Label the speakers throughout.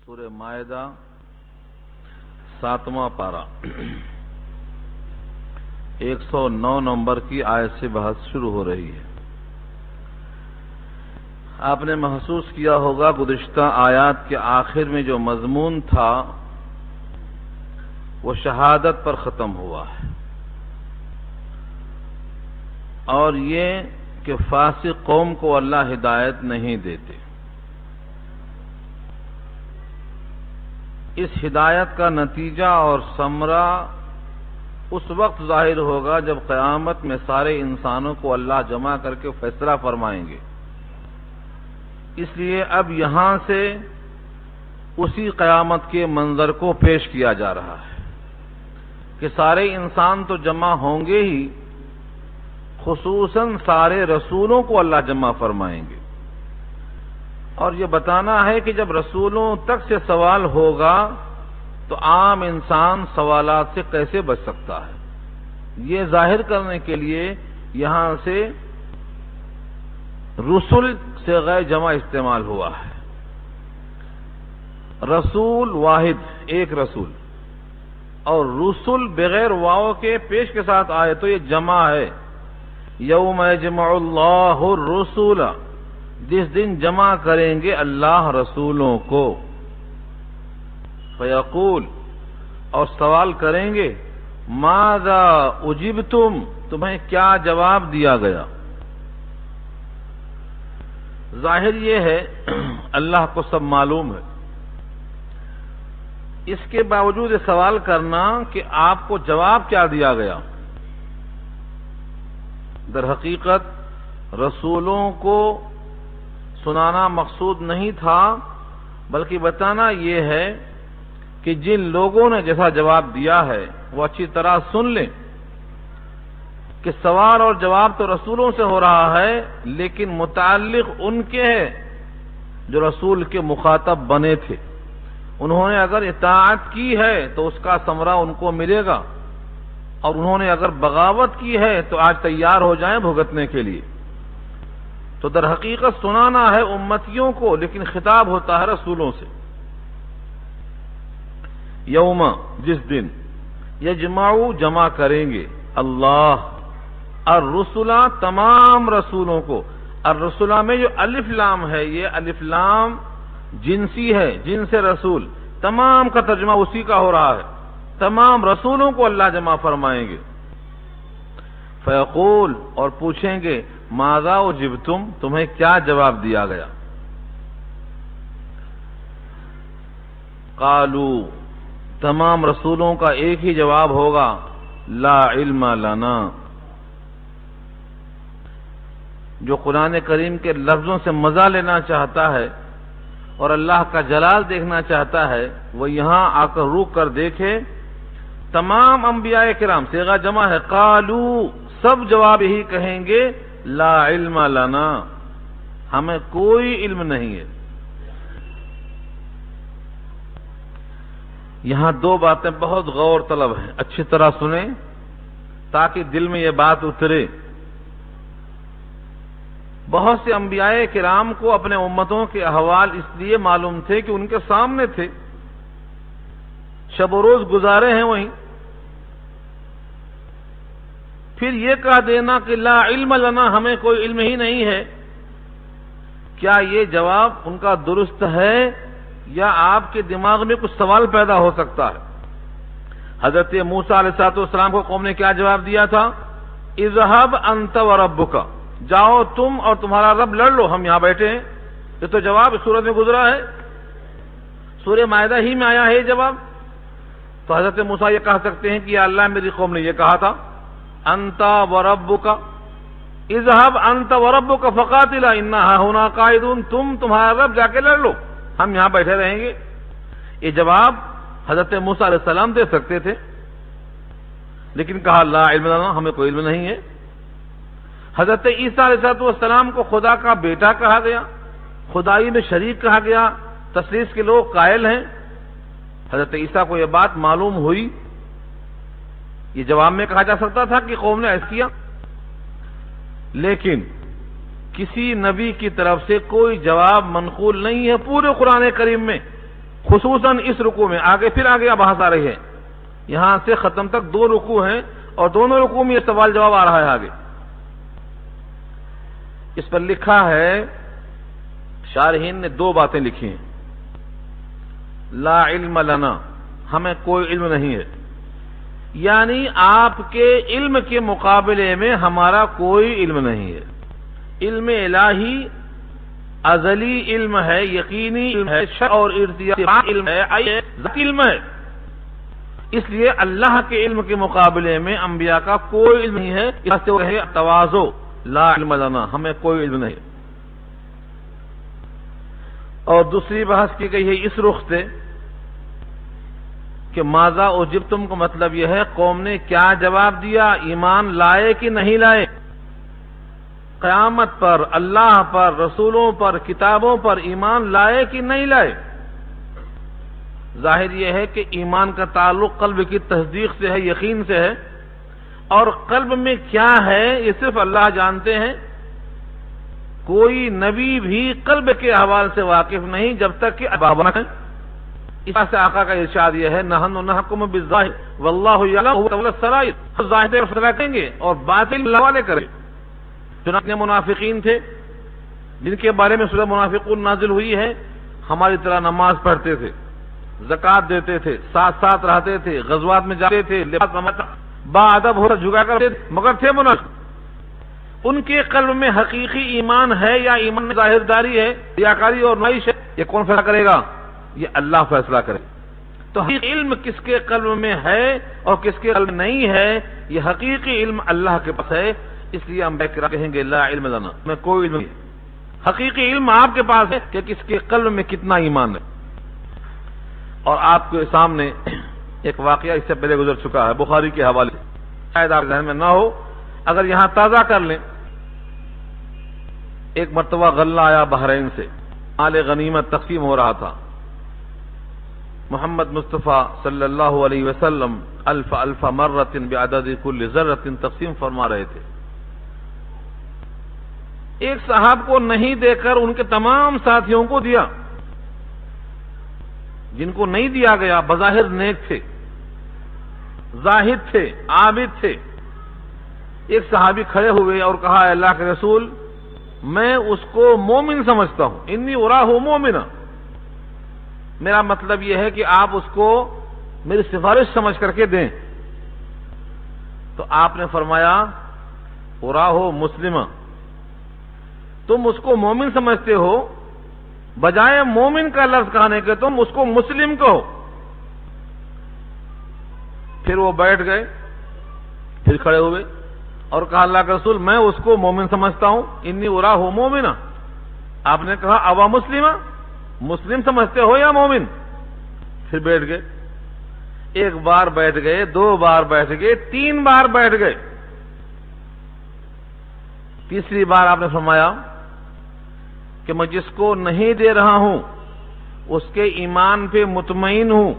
Speaker 1: سورہ مائدہ 7واں پارہ 109 نمبر کی آیت سے بحث شروع ہو رہی ہے۔ آپ نے محسوس کیا ہوگا گزشتہ آیات کے آخر میں جو مضمون تھا وہ شہادت پر ختم ہوا ہے، اور یہ کہ فاسق قوم کو اللہ ہدایت نہیں دیتے۔ اس ہدایت کا نتیجہ اور ثمرہ اس وقت ظاہر ہوگا جب قیامت میں سارے انسانوں کو اللہ جمع کر کے فیصلہ فرمائیں گے۔ اس لیے اب یہاں سے اسی قیامت کے منظر کو پیش کیا جا رہا ہے کہ سارے انسان تو جمع ہوں گے ہی، خصوصاً سارے رسولوں کو اللہ جمع فرمائیں گے، اور یہ بتانا ہے کہ جب رسولوں تک سے سوال ہوگا تو عام انسان سوالات سے کیسے بچ سکتا ہے، یہ ظاہر کرنے کے لیے یہاں سے رسول سے غیر جمع استعمال ہوا ہے۔ رسول واحد ایک رسول، اور رسول بغیر واو کے پیش کے ساتھ آئے تو یہ جمع ہے۔ یوم یجمع اللہ الرسول، جس دن جمع کریں گے اللہ رسولوں کو، فیقول، اور سوال کریں گے، ماذا اجبتم، تمہیں کیا جواب دیا گیا۔ ظاہر یہ ہے اللہ کو سب معلوم ہے، اس کے باوجود یہ سوال کرنا کہ آپ کو جواب کیا دیا گیا۔ در حقیقت رسولوں کو سنانا مقصود نہیں تھا، بلکہ بتانا یہ ہے کہ جن لوگوں نے جیسا جواب دیا ہے وہ اچھی طرح سن لیں کہ سوال اور جواب تو رسولوں سے ہو رہا ہے، لیکن متعلق ان کے ہے جو رسول کے مخاطب بنے تھے۔ انہوں نے اگر اطاعت کی ہے تو اس کا ثمرہ ان کو ملے گا، اور انہوں نے اگر بغاوت کی ہے تو آج تیار ہو جائیں بھگتنے کے لیے۔ تو در حقیقت سنانا ہے امتیوں کو، لیکن خطاب ہوتا ہے رسولوں سے۔ یوم، جس دن، یجمعو، جمع کریں گے اللہ الرسولہ، تمام رسولوں کو۔ الرسولہ میں جو الف لام ہے، یہ الف لام جنسی ہے، جنس رسول، تمام کا ترجمہ اسی کا ہو رہا ہے۔ تمام رسولوں کو اللہ جمع فرمائیں گے۔ فیقول، اور پوچھیں گے، ماذا اجبتم، تمہیں کیا جواب دیا گیا۔ قالوا، تمام رسولوں کا ایک ہی جواب ہوگا، لا علم لنا۔ جو قرآن کریم کے لفظوں سے مزہ لینا چاہتا ہے اور اللہ کا جلال دیکھنا چاہتا ہے، وہ یہاں آ کر روک کر دیکھے، تمام انبیاء کرام، صیغہ جمع ہے، قالو، سب جواب یہی کہیں گے، لا علم لنا، ہمیں کوئی علم نہیں ہے۔ یہاں دو باتیں بہت غور طلب ہیں، اچھی طرح سنیں تاکہ دل میں یہ بات اترے۔ بہت سے انبیاء کرام کو اپنے امتوں کے احوال اس لیے معلوم تھے کہ ان کے سامنے تھے، شب و روز گزارے ہیں وہیں۔ پھر یہ کہہ دینا کہ لا علم لنا، ہمیں کوئی علم ہی نہیں ہے، کیا یہ جواب ان کا درست ہے یا آپ کے دماغ میں کچھ سوال پیدا ہو سکتا ہے؟ حضرت موسیٰ علیہ السلام کو قوم نے کیا جواب دیا تھا؟ اذهب انت وربک، جاؤ تم اور تمہارا رب لڑ لو، ہم یہاں بیٹھے ہیں۔ یہ تو جواب اس سورت میں گزرا ہے، سورہ مائدہ ہی میں آیا ہے یہ جواب۔ تو حضرت موسیٰ یہ کہہ سکتے ہیں کہ یا اللہ، میری قوم نے یہ کہا تھا، انت وربک، اذهب انت وربک فقاتلا انا ہاہنا قاعدون، تمہارا رب جا کے لڑ لو، ہم یہاں بیٹھے رہیں گے۔ یہ جواب حضرت موسیٰ علیہ السلام دے سکتے تھے، لیکن کہا لا علم لنا، ہمیں کوئی علم نہیں ہے۔ حضرت عیسیٰ علیہ السلام کو خدا کا بیٹا کہا گیا، خدائی میں شریک کہا گیا، تثلیث کے لوگ قائل ہیں۔ حضرت عیسیٰ کو یہ بات معلوم ہوئی، یہ جواب میں کہا جا سکتا تھا کہ قوم نے ایسا کیا، لیکن کسی نبی کی طرف سے کوئی جواب منقول نہیں ہے پورے قرآن کریم میں خصوصاً اس رکوع میں پھر آگے بحث آ رہی ہے، یہاں سے ختم تک 2 رکوع ہیں اور دونوں رکوع میں یہ سوال جواب آ رہا ہے آگے۔ اس پر لکھا ہے، شارحین نے 2 باتیں لکھی ہیں۔ لا علم لنا، ہمیں کوئی علم نہیں ہے، یعنی آپ کے علم کے مقابلے میں ہمارا کوئی علم نہیں ہے۔ علم الہی ازلی علم ہے، یقینی علم ہے، شرع اور ارتیاح علم ہے، ذاتی علم ہے۔ اس لیے اللہ کے علم کے مقابلے میں انبیاء کا کوئی علم نہیں ہے، اس سے وہ ہے تواضع، لا علم لنا، ہمیں کوئی علم نہیں۔ اور دوسری بحث کی گئی ہے اس رخ سے کہ ماذا اجبتم کا مطلب یہ ہے قوم نے کیا جواب دیا، ایمان لائے کہ نہیں لائے، قیامت پر، اللہ پر، رسولوں پر، کتابوں پر ایمان لائے کہ نہیں لائے۔ ظاہر یہ ہے کہ ایمان کا تعلق قلب کی تصدیق سے ہے، یقین سے ہے، اور قلب میں کیا ہے یہ صرف اللہ جانتے ہیں۔ کوئی نبی بھی قلب کے احوال سے واقف نہیں جب تک کہ ابابا ہے۔ اس سے آقا کا ارشاد یہ ہے، نحن نحکم بالظاہر واللہ یعلم السرائر، ظاہر فیصلہ کریں گے اور باطل حوالے کریں۔ چنانچہ منافقین تھے جن کے بارے میں سورہ منافقون نازل ہوئی ہے، ہماری طرح نماز پڑھتے تھے، زکوٰۃ دیتے تھے، ساتھ ساتھ رہتے تھے، غزوات میں جاتے تھے، لباس با ادب ہو جھکا کرتے تھے، مگر تھے منافق۔ ان کے قلب میں حقیقی ایمان ہے یا ایمان ظاہرداری ہے، ریاکاری اور نمائش ہے، یہ کون فیصلہ کرے گا؟ یہ اللہ فیصلہ کرے۔ تو حقیقی علم کس کے قلب میں ہے اور کس کے قلب میں نہیں ہے، یہ حقیقی علم اللہ کے پاس ہے۔ اس لیے ہم کہیں گے لا علم لنا، میں کوئی علم نہیں۔ حقیقی علم آپ کے پاس ہے کہ کس کے قلب میں کتنا ایمان ہے۔ اور آپ کے سامنے ایک واقعہ اس سے پہلے گزر چکا ہے بخاری کے حوالے سے، شاید آپ ذہن میں نہ ہو، اگر یہاں تازہ کر لیں۔ ایک مرتبہ غلہ آیا بحرین سے، مال غنیمت تقسیم ہو رہا تھا۔ محمد مصطفیٰ صلی اللہ علیہ وسلم الف مرۃ بعدد کل ذرۃ تقسیم فرما رہے تھے۔ ایک صاحب کو نہیں دے کر ان کے تمام ساتھیوں کو دیا، جن کو نہیں دیا گیا بظاہر نیک تھے، زاہد تھے، عابد تھے۔ ایک صحابی کھڑے ہوئے اور کہا، اللہ کے رسول، میں اس کو مومن سمجھتا ہوں، انی اراہ مومنا، میرا مطلب یہ ہے کہ آپ اس کو میری سفارش سمجھ کر کے دیں۔ تو آپ نے فرمایا، اراہ مسلمہ، تم اس کو مومن سمجھتے ہو، بجائے مومن کا لفظ کہنے کے تم اس کو مسلم کہو۔ پھر وہ بیٹھ گئے، پھر کھڑے ہوئے اور کہا، اللہ کے رسول، میں اس کو مومن سمجھتا ہوں، انی اراہ مومنا۔ آپ نے کہا، اوا مسلمہ، مسلم سمجھتے ہو یا مومن؟ پھر بیٹھ گئے، 1 بار بیٹھ گئے، 2 بار بیٹھ گئے، 3 بار بیٹھ گئے۔ تیسری بار آپ نے فرمایا کہ میں جس کو نہیں دے رہا ہوں اس کے ایمان پہ مطمئن ہوں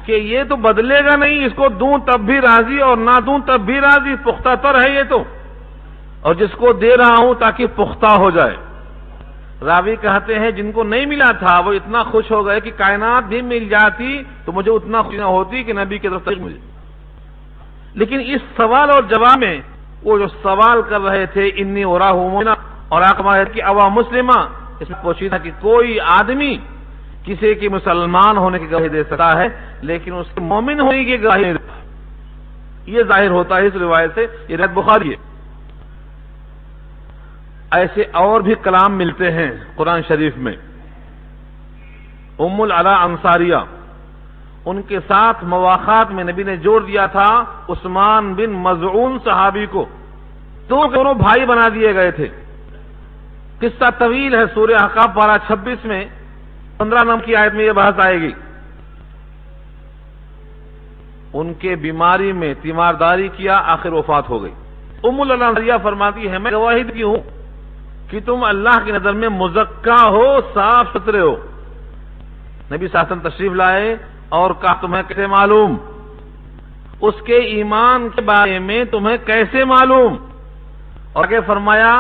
Speaker 1: کہ یہ تو بدلے گا نہیں، اس کو دوں تب بھی راضی اور نہ دوں تب بھی راضی، پختہ تر ہے یہ تو، اور جس کو دے رہا ہوں تاکہ پختہ ہو جائے۔ راوی کہتے ہیں جن کو نہیں ملا تھا وہ اتنا خوش ہو گئے کہ کائنات بھی مل جاتی تو مجھے اتنا خوشی نہ ہوتی کہ نبی کی طرف مجھے۔ لیکن اس سوال اور جواب میں وہ جو سوال کر رہے تھے، انی اراہ مومنا، اور آقا کی اوا مسلمہ، اس میں پوچھا کہ کوئی آدمی کسی کی مسلمان ہونے کی گواہی دے سکتا ہے لیکن اس کے مومن ہونے کی گواہی نہیں دیتا۔ یہ ظاہر ہوتا ہے اس روایت سے، یہ روایت بخاری ہے۔ ایسے اور بھی کلام ملتے ہیں قرآن شریف میں۔ ام العلا انصاریہ، ان کے ساتھ مواخات میں نبی نے جوڑ دیا تھا عثمان بن مظعون صحابی کو، دونوں بھائی بنا دیے گئے تھے۔ قصہ طویل ہے، سورہ احقاف پارہ 26 میں 15 نمبر کی آیت میں یہ بحث آئے گی۔ ان کے بیماری میں تیمارداری کیا، آخر وفات ہو گئی۔ ام العلا انصاریہ فرماتی ہے، میں گواہی کی ہوں کہ تم اللہ کی نظر میں مزکا ہو، صاف ستھرے ہو۔ نبی صلی اللہ علیہ وسلم تشریف لائے اور کہا، تمہیں کیسے معلوم؟ اس کے ایمان کے بارے میں تمہیں کیسے معلوم؟ اور آگے فرمایا،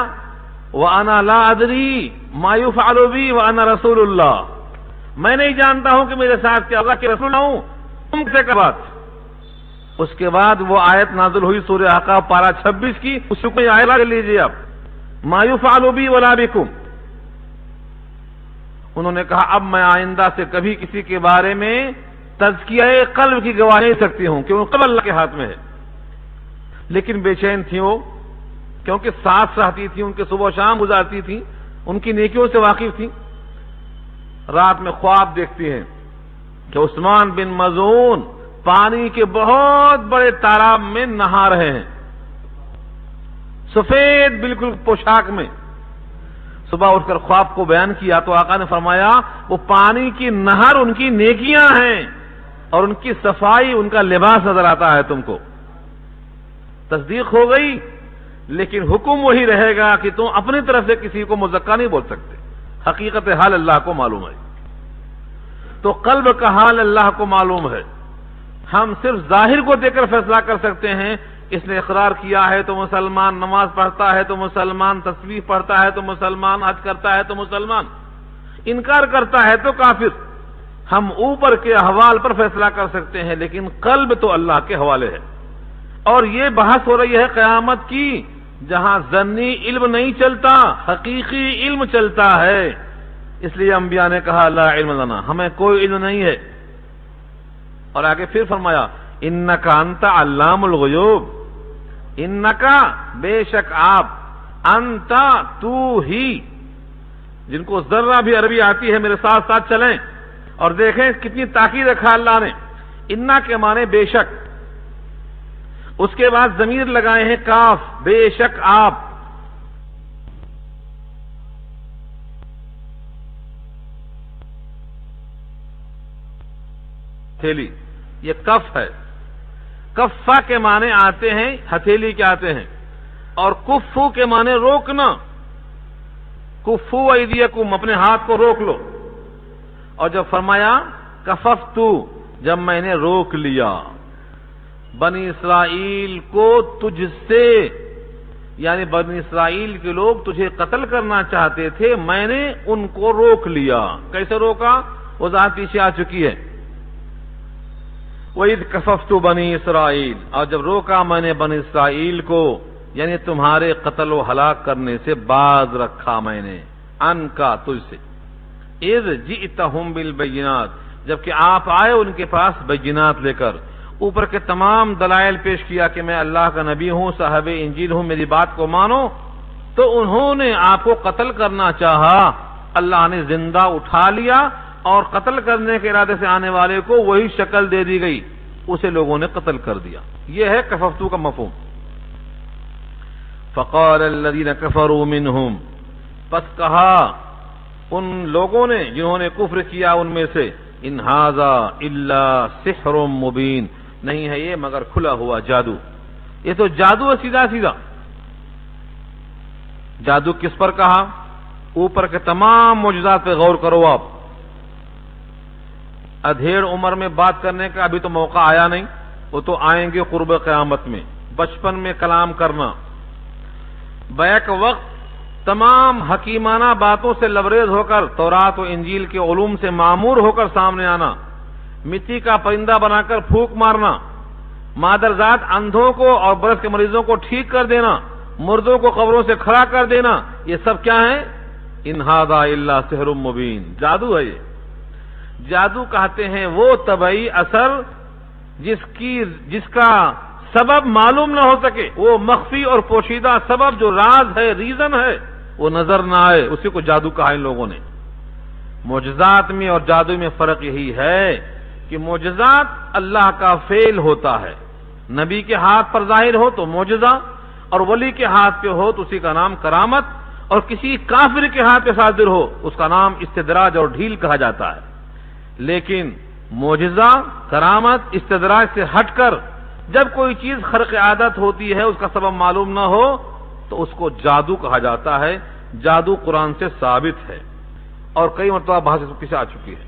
Speaker 1: وَأَنَا لَا أَدْرِي مَا يُفْعَلُ بِي وَأَنَا رَسُولُ اللَّهِ، میں نہیں جانتا ہوں کہ میرے ساتھ کیا ہوگا کہ رسول ہوں تم سے کا بات. اس کے بعد وہ آیت نازل ہوئی سورہ احقاف پارہ 26 کی. اس کو آیت لے لیجیے آپ. ما یفعل بی ولا بکم. انہوں نے کہا اب میں آئندہ سے کبھی کسی کے بارے میں تزکیہ قلب کی گواہی نہیں سکتی ہوں کیونکہ قلب اللہ کے ہاتھ میں ہے. لیکن بے چین تھی وہ، کیونکہ ساتھ رہتی تھی، ان کے صبح و شام گزارتی تھی، ان کی نیکیوں سے واقف تھی. رات میں خواب دیکھتی ہیں کہ عثمان بن مظعون پانی کے بہت بڑے تالاب میں نہا رہے ہیں، سفید بالکل پوشاک میں. صبح اٹھ کر خواب کو بیان کیا تو آقا نے فرمایا وہ پانی کی نہر ان کی نیکیاں ہیں اور ان کی صفائی ان کا لباس نظر آتا ہے تم کو. تصدیق ہو گئی، لیکن حکم وہی رہے گا کہ تم اپنی طرف سے کسی کو مزکا نہیں بول سکتے. حقیقت حال اللہ کو معلوم ہے. تو قلب کا حال اللہ کو معلوم ہے. ہم صرف ظاہر کو دیکھ کر فیصلہ کر سکتے ہیں. اس نے اقرار کیا ہے تو مسلمان، نماز پڑھتا ہے تو مسلمان، تسبیح پڑھتا ہے تو مسلمان، حج کرتا ہے تو مسلمان، انکار کرتا ہے تو کافر. ہم اوپر کے احوال پر فیصلہ کر سکتے ہیں لیکن قلب تو اللہ کے حوالے ہے. اور یہ بحث ہو رہی ہے قیامت کی جہاں ظنی علم نہیں چلتا، حقیقی علم چلتا ہے. اس لیے انبیاء نے کہا لا علم لنا، ہمیں کوئی علم نہیں ہے. اور آگے پھر فرمایا انکا انت علام الغیوب. انکا بے شک آپ، انت تو ہی. جن کو ذرہ بھی عربی آتی ہے میرے ساتھ ساتھ چلیں اور دیکھیں کتنی تاکید رکھا اللہ نے. انا کے معنی بے شک، اس کے بعد ضمیر لگائے ہیں کاف، بے شک آپ. ہتھیلی یہ کف ہے. کفا کے معنی آتے ہیں ہتھیلی کے آتے ہیں، اور کفو کے معنی روکنا. کفو ایدیکم، اپنے ہاتھ کو روک لو. اور جب فرمایا کففتو، جب میں نے روک لیا بنی اسرائیل کو تجھ سے، یعنی بنی اسرائیل کے لوگ تجھے قتل کرنا چاہتے تھے، میں نے ان کو روک لیا. کیسے روکا وضاحت پیچھے آ چکی ہے. وَإِذْ كَفَفْتُ بَنِي اسرائیل، اور جب روکا میں نے بنی اسرائیل کو، یعنی تمہارے قتل و ہلاک کرنے سے باز رکھا میں نے، ان کا تجھ سے. اذ جئتہم بالبینات، جبکہ آپ آئے ان کے پاس بینات لے کر، اوپر کے تمام دلائل پیش کیا کہ میں اللہ کا نبی ہوں، صاحب انجیل ہوں، میری بات کو مانو. تو انہوں نے آپ کو قتل کرنا چاہا، اللہ نے زندہ اٹھا لیا اور قتل کرنے کے ارادے سے آنے والے کو وہی شکل دے دی گئی، اسے لوگوں نے قتل کر دیا. یہ ہے کففتو کا مفہوم. فقال الذين كفروا منهم، پس کہا ان لوگوں نے جنہوں نے کفر کیا ان میں سے، ان ھذا الا سحر مبین، نہیں ہے یہ مگر کھلا ہوا جادو. یہ تو جادو ہے سیدھا سیدھا. جادو کس پر کہا؟ اوپر کے تمام معجزات پہ غور کرو آپ. ادھیڑ عمر میں بات کرنے کا ابھی تو موقع آیا نہیں، وہ تو آئیں گے قرب قیامت میں. بچپن میں کلام کرنا، بیک وقت تمام حکیمانہ باتوں سے لبریز ہو کر تورات و انجیل کے علوم سے معمور ہو کر سامنے آنا، مٹی کا پرندہ بنا کر پھونک مارنا، مادرزاد اندھوں کو اور برس کے مریضوں کو ٹھیک کر دینا، مردوں کو قبروں سے کھڑا کر دینا، یہ سب کیا ہے؟ ان ھذا الا سحر مبین، جادو ہے. یہ جادو کہتے ہیں وہ طبعی اثر جس کا سبب معلوم نہ ہو سکے، وہ مخفی اور پوشیدہ سبب جو راز ہے، ریزن ہے، وہ نظر نہ آئے، اسی کو جادو کہا ان لوگوں نے. معجزات میں اور جادو میں فرق یہی ہے کہ معجزات اللہ کا فعل ہوتا ہے، نبی کے ہاتھ پر ظاہر ہو تو معجزہ، اور ولی کے ہاتھ پہ ہو تو اسی کا نام کرامت، اور کسی کافر کے ہاتھ پہ صادر ہو اس کا نام استدراج اور ڈھیل کہا جاتا ہے. لیکن معجزہ، کرامت، استدراج سے ہٹ کر جب کوئی چیز خرق عادت ہوتی ہے، اس کا سبب معلوم نہ ہو، تو اس کو جادو کہا جاتا ہے. جادو قرآن سے ثابت ہے اور کئی مرتبہ بحث اس پیچھے آ چکی ہے.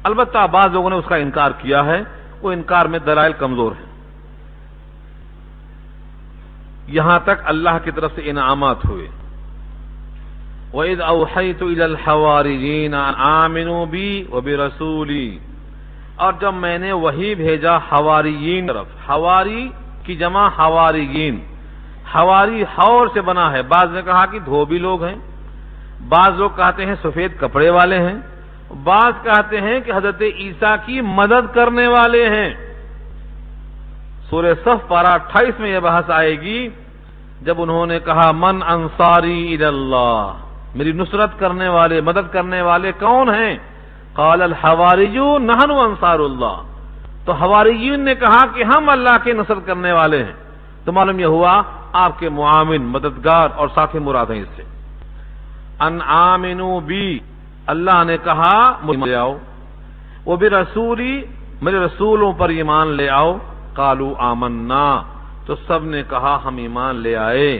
Speaker 1: البتہ بعض لوگوں نے اس کا انکار کیا ہے، وہ انکار میں دلائل کمزور ہیں. یہاں تک اللہ کی طرف سے انعامات ہوئے. وَإِذْ أَوْحَيْتُ إِلَى الْحَوَارِيِّينَ أَنْ آمِنُوا بِي وَبِرَسُولِي، اور جب میں نے وحی بھیجا حواریین طرف، حواری کی جمع حواریین، حواری حور سے بنا ہے، بعض نے کہا کہ دھوبی لوگ ہیں، بعض لوگ کہتے ہیں سفید کپڑے والے ہیں، بعض کہتے ہیں کہ حضرت عیسیٰ کی مدد کرنے والے ہیں۔ سورہ صف پارہ 28 میں یہ بحث آئے گی جب انہوں نے کہا من انصاری الی اللہ، میری نصرت کرنے والے، مدد کرنے والے کون ہیں؟ قال الحواریون نحن انصار اللہ، تو حواریین نے کہا کہ ہم اللہ کے نصرت کرنے والے ہیں، تو معلوم یہ ہوا آپ کے معاون، مددگار اور ساتھی مراد ہیں اس سے۔ ان آمنوا بی، اللہ نے کہا مجھ لے آؤ، وہ بھی رسولی، میرے رسولوں پر ایمان لے آؤ، قالوا آمنا، تو سب نے کہا ہم ایمان لے آئے،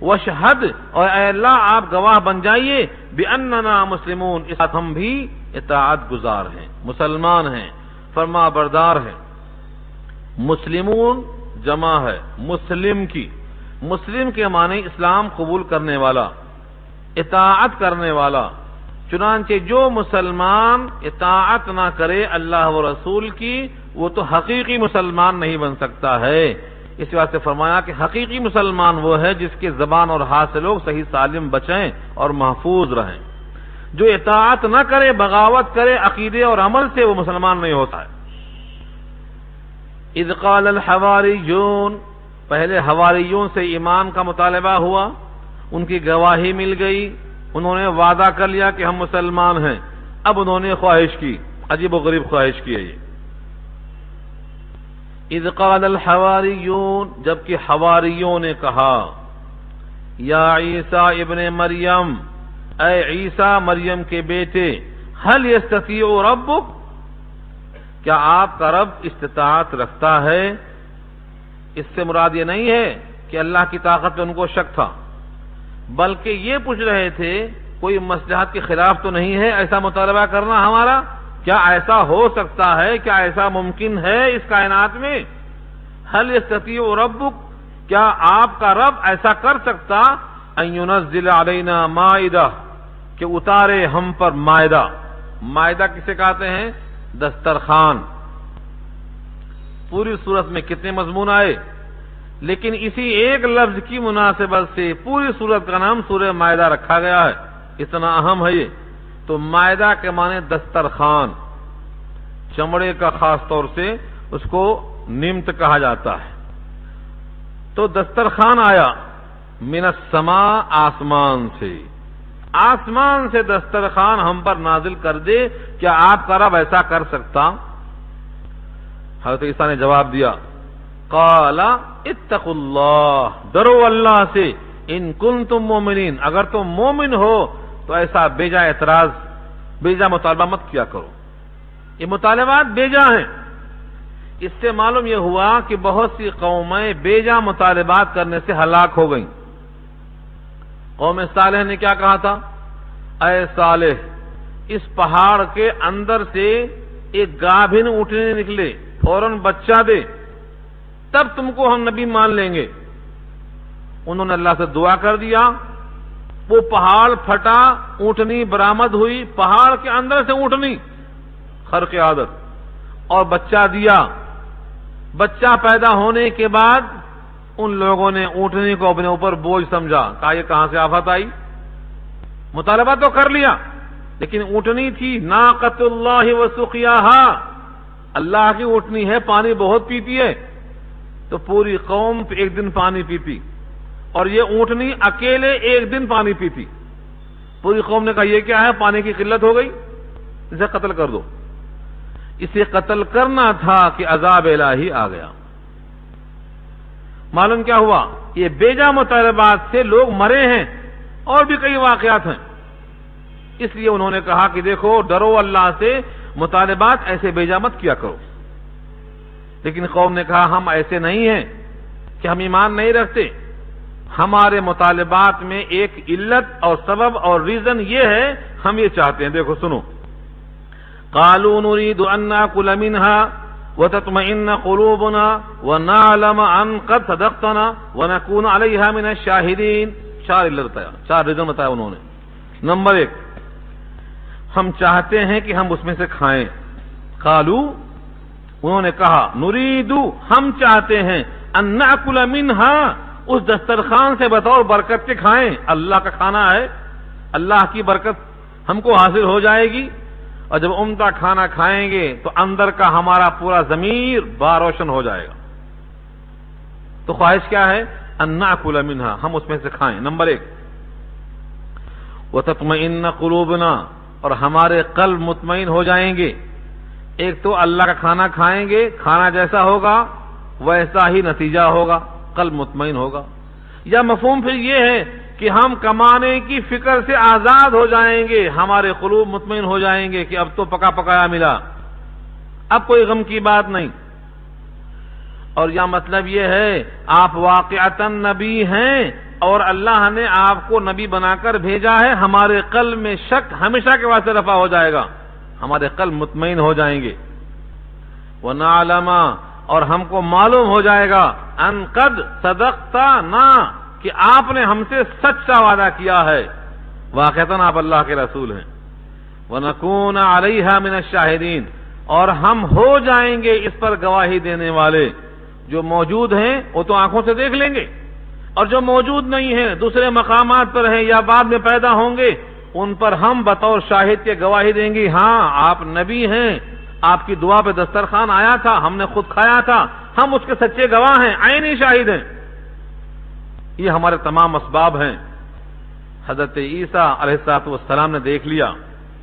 Speaker 1: وشہد، اور اے اللہ آپ گواہ بن جائیے، بأننا مسلمون، اس ساتھ ہم بھی اطاعت گزار ہیں، مسلمان ہیں، فرما بردار ہیں۔ مسلمون جمع ہے مسلم کی، مسلم کے معنی اسلام قبول کرنے والا، اطاعت کرنے والا، چنانچہ جو مسلمان اطاعت نہ کرے اللہ و رسول کی وہ تو حقیقی مسلمان نہیں بن سکتا ہے۔ اس واسطے فرمایا کہ حقیقی مسلمان وہ ہے جس کے زبان اور ہاتھ سے لوگ صحیح سالم بچیں اور محفوظ رہیں۔ جو اطاعت نہ کرے، بغاوت کرے عقیدے اور عمل سے، وہ مسلمان نہیں ہوتا ہے۔ اذ قال الحواریون، پہلے حواریون سے ایمان کا مطالبہ ہوا، ان کی گواہی مل گئی، انہوں نے وعدہ کر لیا کہ ہم مسلمان ہیں، اب انہوں نے خواہش کی، عجیب و غریب خواہش کی ہے یہ۔ اذ قال الحواریون، جبکہ حواریوں نے کہا، یا عیسیٰ ابن مریم، اے عیسیٰ مریم کے بیٹے، هل یستطیع ربک، کیا آپ کا رب استطاعت رکھتا ہے؟ اس سے مراد یہ نہیں ہے کہ اللہ کی طاقت پہ ان کو شک تھا، بلکہ یہ پوچھ رہے تھے کوئی مصلحت کے خلاف تو نہیں ہے ایسا مطالبہ کرنا ہمارا؟ کیا ایسا ہو سکتا ہے؟ کیا ایسا ممکن ہے اس کائنات میں؟ هل یستطیع ربک، کیا آپ کا رب ایسا کر سکتا؟ ان ينزل علینا مائدہ، کہ اتارے ہم پر مائدہ۔ مائدہ کسے کہتے ہیں؟ دسترخوان۔ پوری صورت میں کتنے مضمون آئے، لیکن اسی ایک لفظ کی مناسبت سے پوری صورت کا نام سورہ مائدہ رکھا گیا ہے، اتنا اہم ہے یہ۔ تو مائدہ کے معنی دسترخوان، چمڑے کا خاص طور سے اس کو نمت کہا جاتا ہے۔ تو دسترخوان آیا من السماء، آسمان سے، آسمان سے دسترخوان ہم پر نازل کر دے، کیا آپ کا رب ایسا کر سکتا؟ حضرت عیسیٰ نے جواب دیا، قال اتقوا اللہ، ڈرو اللہ سے، ان کنتم مومنین، اگر تم مومن ہو تو ایسا بیجا اعتراض، بیجا مطالبہ مت کیا کرو۔ یہ مطالبات بیجا ہیں۔ اس سے معلوم یہ ہوا کہ بہت سی قومیں بیجا مطالبات کرنے سے ہلاک ہو گئیں۔ قوم صالح نے کیا کہا تھا؟ اے صالح، اس پہاڑ کے اندر سے ایک گابھن اونٹنے نکلے، فوراً بچہ دے، تب تم کو ہم نبی مان لیں گے۔ انہوں نے اللہ سے دعا کر دیا، وہ پہاڑ پھٹا، اونٹنی برآمد ہوئی، پہاڑ کے اندر سے اونٹنی، خرق عادت، اور بچہ دیا۔ بچہ پیدا ہونے کے بعد ان لوگوں نے اونٹنی کو اپنے اوپر بوجھ سمجھا، کہا یہ کہاں سے آفت آئی؟ مطالبہ تو کر لیا، لیکن اونٹنی تھی، ناقۃ اللہ وسقیاہا، اللہ کی اونٹنی ہے، پانی بہت پیتی ہے، تو پوری قوم ایک دن پانی پیتی، اور یہ اونٹنی اکیلے ایک دن پانی پیتی۔ پوری قوم نے کہا یہ کیا ہے، پانی کی قلت ہو گئی، اسے قتل کر دو۔ اسے قتل کرنا تھا کہ عذاب الہی آ گیا۔ معلوم کیا ہوا؟ یہ بیجا مطالبات سے لوگ مرے ہیں، اور بھی کئی واقعات ہیں۔ اس لیے انہوں نے کہا کہ دیکھو، ڈرو اللہ سے، مطالبات ایسے بیجا مت کیا کرو۔ لیکن قوم نے کہا ہم ایسے نہیں ہیں کہ ہم ایمان نہیں رکھتے، ہمارے مطالبات میں ایک علت اور سبب اور ریزن یہ ہے، ہم یہ چاہتے ہیں، دیکھو سنو، قالوا نريد ان ناكل منها وتطمئن قلوبنا ونعلم ان قد صدقتنا ونكون عليها من الشاهدين۔ چار علت بتایا، چار ریزن بتایا انہوں نے۔ نمبر 1، ہم چاہتے ہیں کہ ہم اس میں سے کھائیں. قالو، انہوں نے کہا، نریدو، ہم چاہتے ہیں، ان ناکل منہا، اس دسترخوان سے بطور برکت کے کھائیں. اللہ کا کھانا ہے، اللہ کی برکت ہم کو حاصل ہو جائے گی، اور جب عمدہ کھانا کھائیں گے تو اندر کا ہمارا پورا ضمیر باروشن ہو جائے گا. تو خواہش کیا ہے؟ ان ناکل منہا، ہم اس میں سے کھائیں. نمبر 1، وتطمئن قلوبنا، اور ہمارے قلب مطمئن ہو جائیں گے. ایک تو اللہ کا کھانا کھائیں گے، کھانا جیسا ہوگا ویسا ہی نتیجہ ہوگا، قلب مطمئن ہوگا. یا مفہوم پھر یہ ہے کہ ہم کمانے کی فکر سے آزاد ہو جائیں گے، ہمارے قلوب مطمئن ہو جائیں گے کہ اب تو پکا پکایا ملا، اب کوئی غم کی بات نہیں. اور یا مطلب یہ ہے آپ واقعتاً نبی ہیں اور اللہ نے آپ کو نبی بنا کر بھیجا ہے، ہمارے قلب میں شک ہمیشہ کے واسطے رفع ہو جائے گا، ہمارے قلب مطمئن ہو جائیں گے. وَنَعْلَمَ، اور ہم کو معلوم ہو جائے گا، ان قد صدقتنا، کہ آپ نے ہم سے سچا وعدہ کیا ہے، واقعتاً آپ اللہ کے رسول ہیں. وَنَكُونَ عَلَيْهَا مِنَ الشَّاهِدِينَ، اور ہم ہو جائیں گے اس پر گواہی دینے والے. جو موجود ہیں وہ تو آنکھوں سے دیکھ لیں گے، اور جو موجود نہیں ہیں، دوسرے مقامات پر ہیں یا بعد میں پیدا ہوں گے، ان پر ہم بطور شاہد کے گواہی دیں گے. ہاں آپ نبی ہیں، آپ کی دعا پہ دسترخوان آیا تھا، ہم نے خود کھایا تھا، ہم اس کے سچے گواہ ہیں، عینی شاہد ہیں. یہ ہمارے تمام اسباب ہیں. حضرت عیسیٰ علیہ السلام نے دیکھ لیا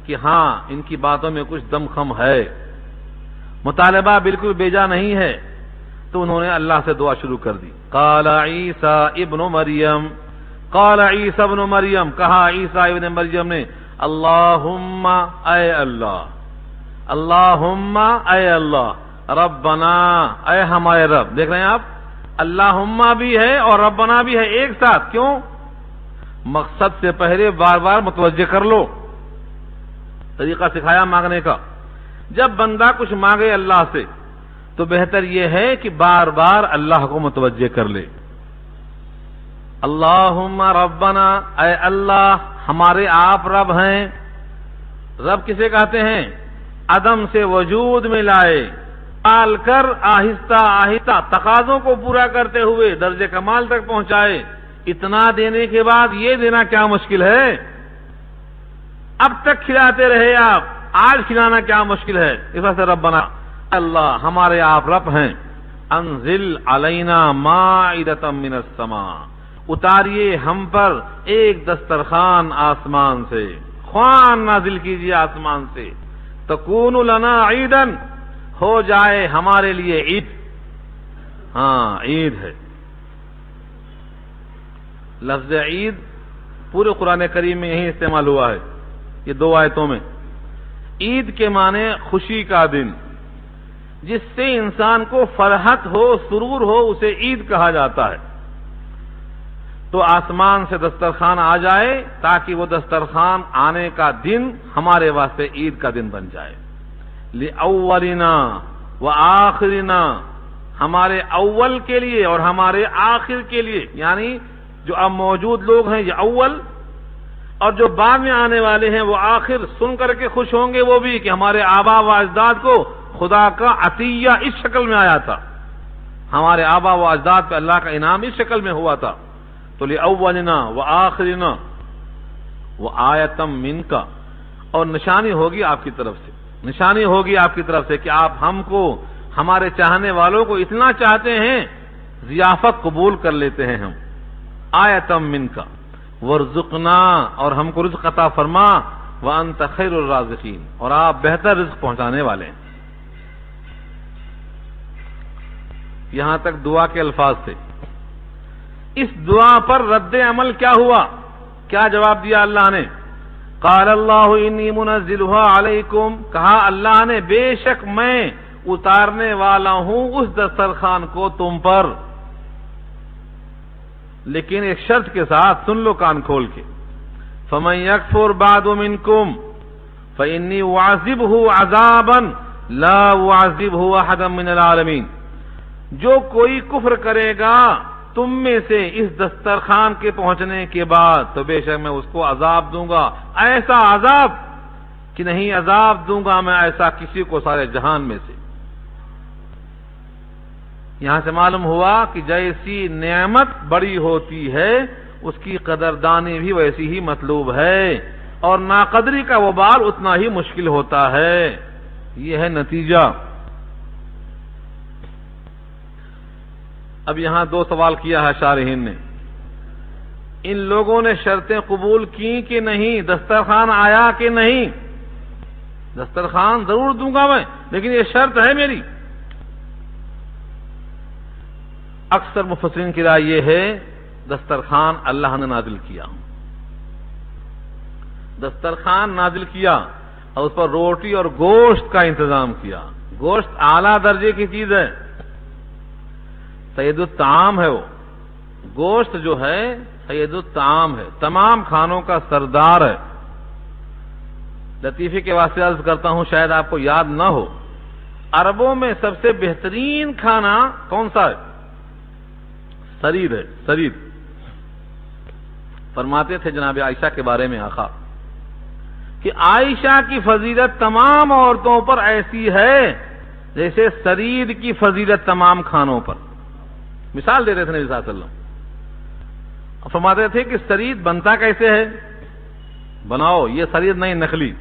Speaker 1: کہ ہاں ان کی باتوں میں کچھ دم خم ہے، مطالبہ بالکل بیجا نہیں ہے، تو انہوں نے اللہ سے دعا شروع کر دی. قال عیسیٰ ابن مریم، قال عیسیٰ ابن مریم، کہا عیسیٰ ابن مریم نے، اللہم، اے اللہ، اللہم، اے اللہ، ربنا، اے ہمارے رب. دیکھ رہے ہیں آپ، اللہم بھی ہے اور ربنا بھی ہے ایک ساتھ. کیوں؟ مقصد سے پہلے بار بار متوجہ کر لو. طریقہ سکھایا مانگنے کا. جب بندہ کچھ مانگے اللہ سے تو بہتر یہ ہے کہ بار بار اللہ کو متوجہ کر لے. اللہم ربنا، اے اللہ ہمارے آپ رب ہیں. رب کسے کہتے ہیں؟ عدم سے وجود میں لائے، پال کر آہستہ آہستہ تقاضوں کو پورا کرتے ہوئے درجے کمال تک پہنچائے. اتنا دینے کے بعد یہ دینا کیا مشکل ہے؟ اب تک کھلاتے رہے آپ، آج کھلانا کیا مشکل ہے؟ اس وجہ سے ربنا، اللہ ہمارے آپ رب ہیں. انزل علینا مائدۃ من السماء، اتاریے ہم پر ایک دسترخوان آسمان سے، خوان نازل کیجیے آسمان سے. تکون لنا عیدا، ہو جائے ہمارے لیے عید. ہاں عید ہے. لفظ عید پورے قرآن کریم میں یہی استعمال ہوا ہے، یہ 2 آیتوں میں. عید کے معنی خوشی کا دن، جس سے انسان کو فرحت ہو، سرور ہو، اسے عید کہا جاتا ہے. تو آسمان سے دسترخوان آ جائے تاکہ وہ دسترخوان آنے کا دن ہمارے واسطے عید کا دن بن جائے. لِأَوَّلِنَا وَآخِرِنَا، ہمارے اول کے لیے اور ہمارے آخر کے لیے، یعنی جو اب موجود لوگ ہیں یہ اول، اور جو بعد میں آنے والے ہیں وہ آخر. سن کر کے خوش ہوں گے وہ بھی کہ ہمارے آبا و اجداد کو خدا کا عطیہ اس شکل میں آیا تھا، ہمارے آبا و اجداد پہ اللہ کا انعام اس شکل میں ہوا تھا. تو لِأَوَّلِنَا وَآخِرِنَا وَآیَةً مِنْکَ، اور نشانی ہوگی آپ کی طرف سے، نشانی ہوگی آپ کی طرف سے کہ آپ ہم کو، ہمارے چاہنے والوں کو اتنا چاہتے ہیں، ضیافت قبول کر لیتے ہیں ہم. آیَةً مِنْکَ وَارْزُقْنَا، اور ہم کو رزق عطا فرما. وَأَنْتَ خَيْرُ الرَّازِقِينَ، اور آپ بہتر رزق پہنچانے والے ہیں. یہاں تک دعا کے الفاظ تھے. اس دعا پر رد عمل کیا ہوا؟ کیا جواب دیا اللہ نے؟ قال اللہ انی منزلها علیکم، کہا اللہ نے بے شک میں اتارنے والا ہوں اس دسترخوان کو تم پر، لیکن ایک شرط کے ساتھ، سن لو کان کھول کے. فمن یکفر بعد منکم فانی اعذبہ عذابا لا اعذبہ احدا من العالمین، جو کوئی کفر کرے گا تم میں سے اس دسترخوان کے پہنچنے کے بعد تو بے شک میں اس کو عذاب دوں گا، ایسا عذاب کہ نہیں عذاب دوں گا میں ایسا کسی کو سارے جہان میں سے۔ یہاں سے معلوم ہوا کہ جیسی نعمت بڑی ہوتی ہے اس کی قدردانی بھی ویسی ہی مطلوب ہے، اور ناقدری کا وبال اتنا ہی مشکل ہوتا ہے۔ یہ ہے نتیجہ۔ اب یہاں دو سوال کیا ہے شارحین نے، ان لوگوں نے شرطیں قبول کی کہ نہیں؟ دسترخوان آیا کہ نہیں؟ دسترخوان ضرور دوں گا میں، لیکن یہ شرط ہے میری۔ اکثر مفسرین کی رائے یہ ہے دسترخوان اللہ نے نازل کیا، دسترخوان نازل کیا اور اس پر روٹی اور گوشت کا انتظام کیا۔ گوشت اعلیٰ درجے کی چیز ہے، سید الطعام ہے، وہ گوشت جو ہے سید الطعام ہے، تمام کھانوں کا سردار ہے۔ لطیفے کے واسطے عرض کرتا ہوں، شاید آپ کو یاد نہ ہو، عربوں میں سب سے بہترین کھانا کون سا ہے؟ سرید ہے، سرید۔ فرماتے تھے جناب عائشہ کے بارے میں آقا کہ عائشہ کی فضیلت تمام عورتوں پر ایسی ہے جیسے سرید کی فضیلت تمام کھانوں پر۔ مثال دے رہے تھے نبی صلی اللہ علیہ وسلم، فرماتے تھے کہ سرید بنتا کیسے ہے؟ بناؤ، یہ سرید نہیں نخلی۔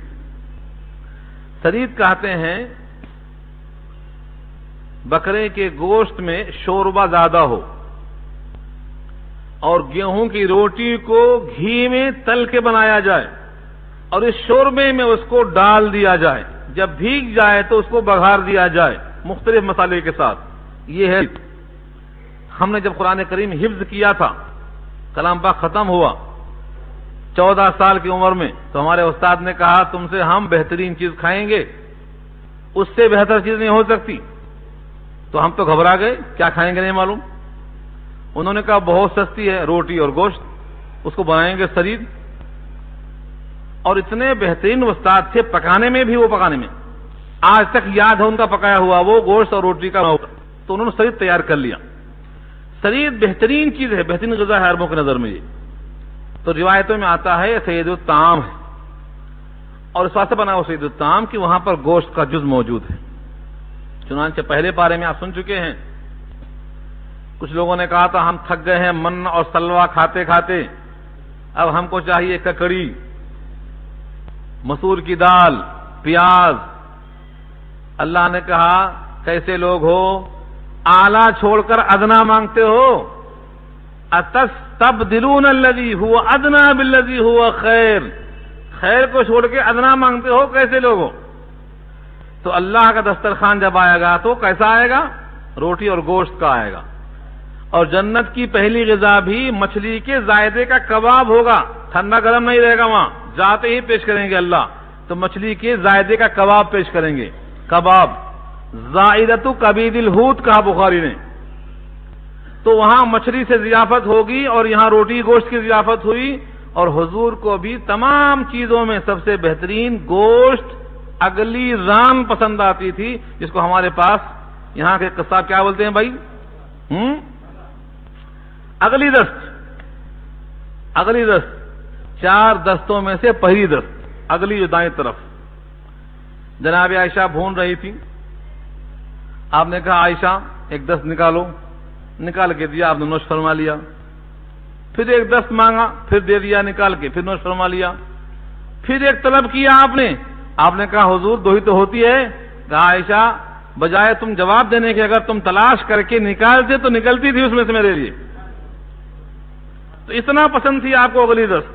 Speaker 1: سرید کہتے ہیں بکرے کے گوشت میں شوربہ زیادہ ہو اور گیہوں کی روٹی کو گھی میں تل کے بنایا جائے اور اس شوربے میں اس کو ڈال دیا جائے، جب بھیگ جائے تو اس کو بگھار دیا جائے مختلف مسالے کے ساتھ۔ یہ ہے، ہم نے جب قرآن کریم حفظ کیا تھا، کلام پاک ختم ہوا 14 سال کی عمر میں، تو ہمارے استاد نے کہا تم سے ہم بہترین چیز کھائیں گے، اس سے بہتر چیز نہیں ہو سکتی۔ تو ہم تو گھبرا گئے، کیا کھائیں گے نہیں معلوم۔ انہوں نے کہا بہت سستی ہے روٹی اور گوشت، اس کو بنائیں گے سرید۔ اور اتنے بہترین استاد تھے پکانے میں بھی، وہ پکانے میں آج تک یاد ہے ان کا پکایا ہوا وہ گوشت اور روٹی کا، تو انہوں نے سرید تیار کر لیا۔ سرید بہترین چیز ہے، بہترین غذا ہے عربوں کی نظر میں۔ یہ تو روایتوں میں آتا ہے سید الطعام ہے، اور اس واسطے بنا ہوا سید الطعام کہ وہاں پر گوشت کا جز موجود ہے۔ چنانچہ پہلے پارے میں آپ سن چکے ہیں، کچھ لوگوں نے کہا تھا ہم تھک گئے ہیں من اور سلوا کھاتے کھاتے، اب ہم کو چاہیے ککڑی، مسور کی دال، پیاز۔ اللہ نے کہا کیسے لوگ ہو، اعلیٰ چھوڑ کر ادنا مانگتے ہو، اتستبدلون الذی هو ادنی بالذی هو خیر، خیر کو چھوڑ کے ادنا مانگتے ہو، کیسے لوگ ہو؟ تو اللہ کا دسترخوان جب آئے گا تو کیسا آئے گا؟ روٹی اور گوشت کا آئے گا۔ اور جنت کی پہلی غذا بھی مچھلی کے زائدے کا کباب ہوگا، ٹھنڈا گرم نہیں رہے گا، وہاں جاتے ہی پیش کریں گے اللہ، تو مچھلی کے زائدے کا کباب پیش کریں گے۔ کباب زائدۃ کبید الحوت کہا بخاری نے۔ تو وہاں مچھلی سے ضیافت ہوگی اور یہاں روٹی گوشت کی ضیافت ہوئی، اور حضور کو بھی تمام چیزوں میں سب سے بہترین گوشت اگلی ران پسند آتی تھی، جس کو ہمارے پاس یہاں کے قصاب کیا بولتے ہیں بھائی؟ اگلی دست، اگلی دست، 4 دستوں میں سے پہلی دست، اگلی جو دائیں طرف۔ جناب عائشہ بھون رہی تھی، آپ نے کہا عائشہ ایک دست نکالو، نکال کے دیا، آپ نے نوش فرما لیا۔ پھر ایک دست مانگا، پھر دے دیا نکال کے، پھر نوش فرما لیا۔ پھر ایک طلب کیا آپ نے کہا حضور 2 ہی تو ہوتی ہے۔ کہا عائشہ بجائے تم جواب دینے کے اگر تم تلاش کر کے نکالتے تو نکلتی تھی اس میں سے میرے لیے، تو اتنا پسند تھی آپ کو اگلی دست۔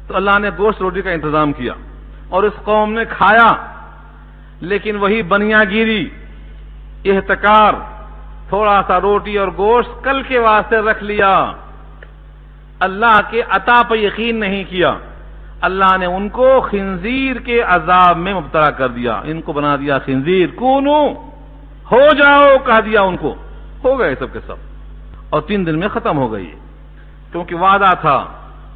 Speaker 1: تو اللہ نے گوشت روٹی کا انتظام کیا اور اس قوم نے کھایا، لیکن وہی بنیا گیری، احتکار، تھوڑا سا روٹی اور گوشت کل کے واسطے رکھ لیا، اللہ کے عطا پر یقین نہیں کیا۔ اللہ نے ان کو خنزیر کے عذاب میں مبتلا کر دیا، ان کو بنا دیا خنزیر، کونو ہو جاؤ کہہ دیا ان کو، ہو گئے سب کے سب، اور 3 دن میں ختم ہو گئی، کیونکہ وعدہ تھا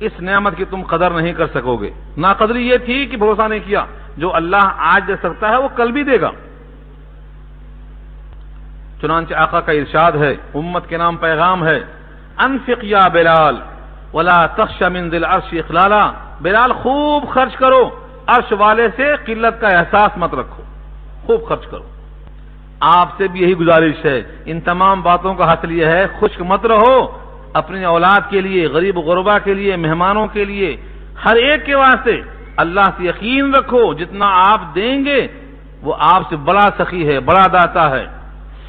Speaker 1: اس نعمت کی تم قدر نہیں کر سکو گے۔ ناقدری یہ تھی کہ بھروسہ نہیں کیا، جو اللہ آج دے سکتا ہے وہ کل بھی دے گا۔ چنانچہ آقا کا ارشاد ہے، امت کے نام پیغام ہے، انفق یا بلال ولا تخش من ذی العرش اخلالا، بلال خوب خرچ کرو، عرش والے سے قلت کا احساس مت رکھو، خوب خرچ کرو۔ آپ سے بھی یہی گزارش ہے، ان تمام باتوں کا حاصل یہ ہے خشک مت رہو، اپنی اولاد کے لیے، غریب غربا کے لیے، مہمانوں کے لیے، ہر ایک کے واسطے اللہ سے یقین رکھو، جتنا آپ دیں گے وہ آپ سے بڑا سخی ہے، بڑا داتا ہے،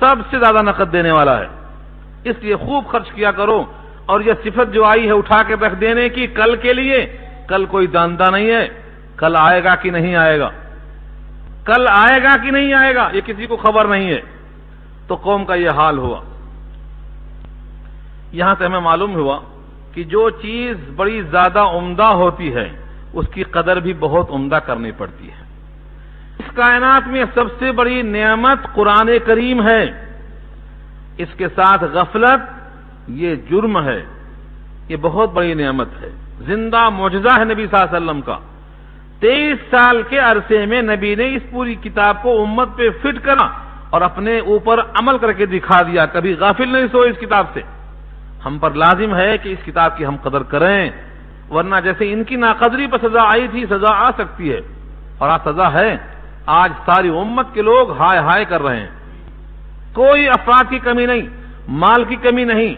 Speaker 1: سب سے زیادہ نقد دینے والا ہے، اس لیے خوب خرچ کیا کرو۔ اور یہ صفت جو آئی ہے اٹھا کے رکھ دینے کی کل کے لیے، کل کوئی جانتا نہیں ہے کل آئے گا کہ نہیں آئے گا، کل آئے گا کہ نہیں آئے گا یہ کسی کو خبر نہیں ہے۔ تو قوم کا یہ حال ہوا۔ یہاں سے ہمیں معلوم ہوا کہ جو چیز بڑی زیادہ عمدہ ہوتی ہے اس کی قدر بھی بہت عمدہ کرنی پڑتی ہے۔ اس کائنات میں سب سے بڑی نعمت قرآن کریم ہے، اس کے ساتھ غفلت یہ جرم ہے، یہ بہت بڑی نعمت ہے، زندہ معجزہ ہے نبی صلی اللہ علیہ وسلم کا۔ 23 سال کے عرصے میں نبی نے اس پوری کتاب کو امت پہ فٹ کرا اور اپنے اوپر عمل کر کے دکھا دیا، کبھی غافل نہیں سو اس کتاب سے۔ ہم پر لازم ہے کہ اس کتاب کی ہم قدر کریں، ورنہ جیسے ان کی ناقدری پر سزا آئی تھی سزا آ سکتی ہے، اور آج سزا ہے۔ آج ساری امت کے لوگ ہائے ہائے کر رہے ہیں، کوئی افراد کی کمی نہیں، مال کی کمی نہیں،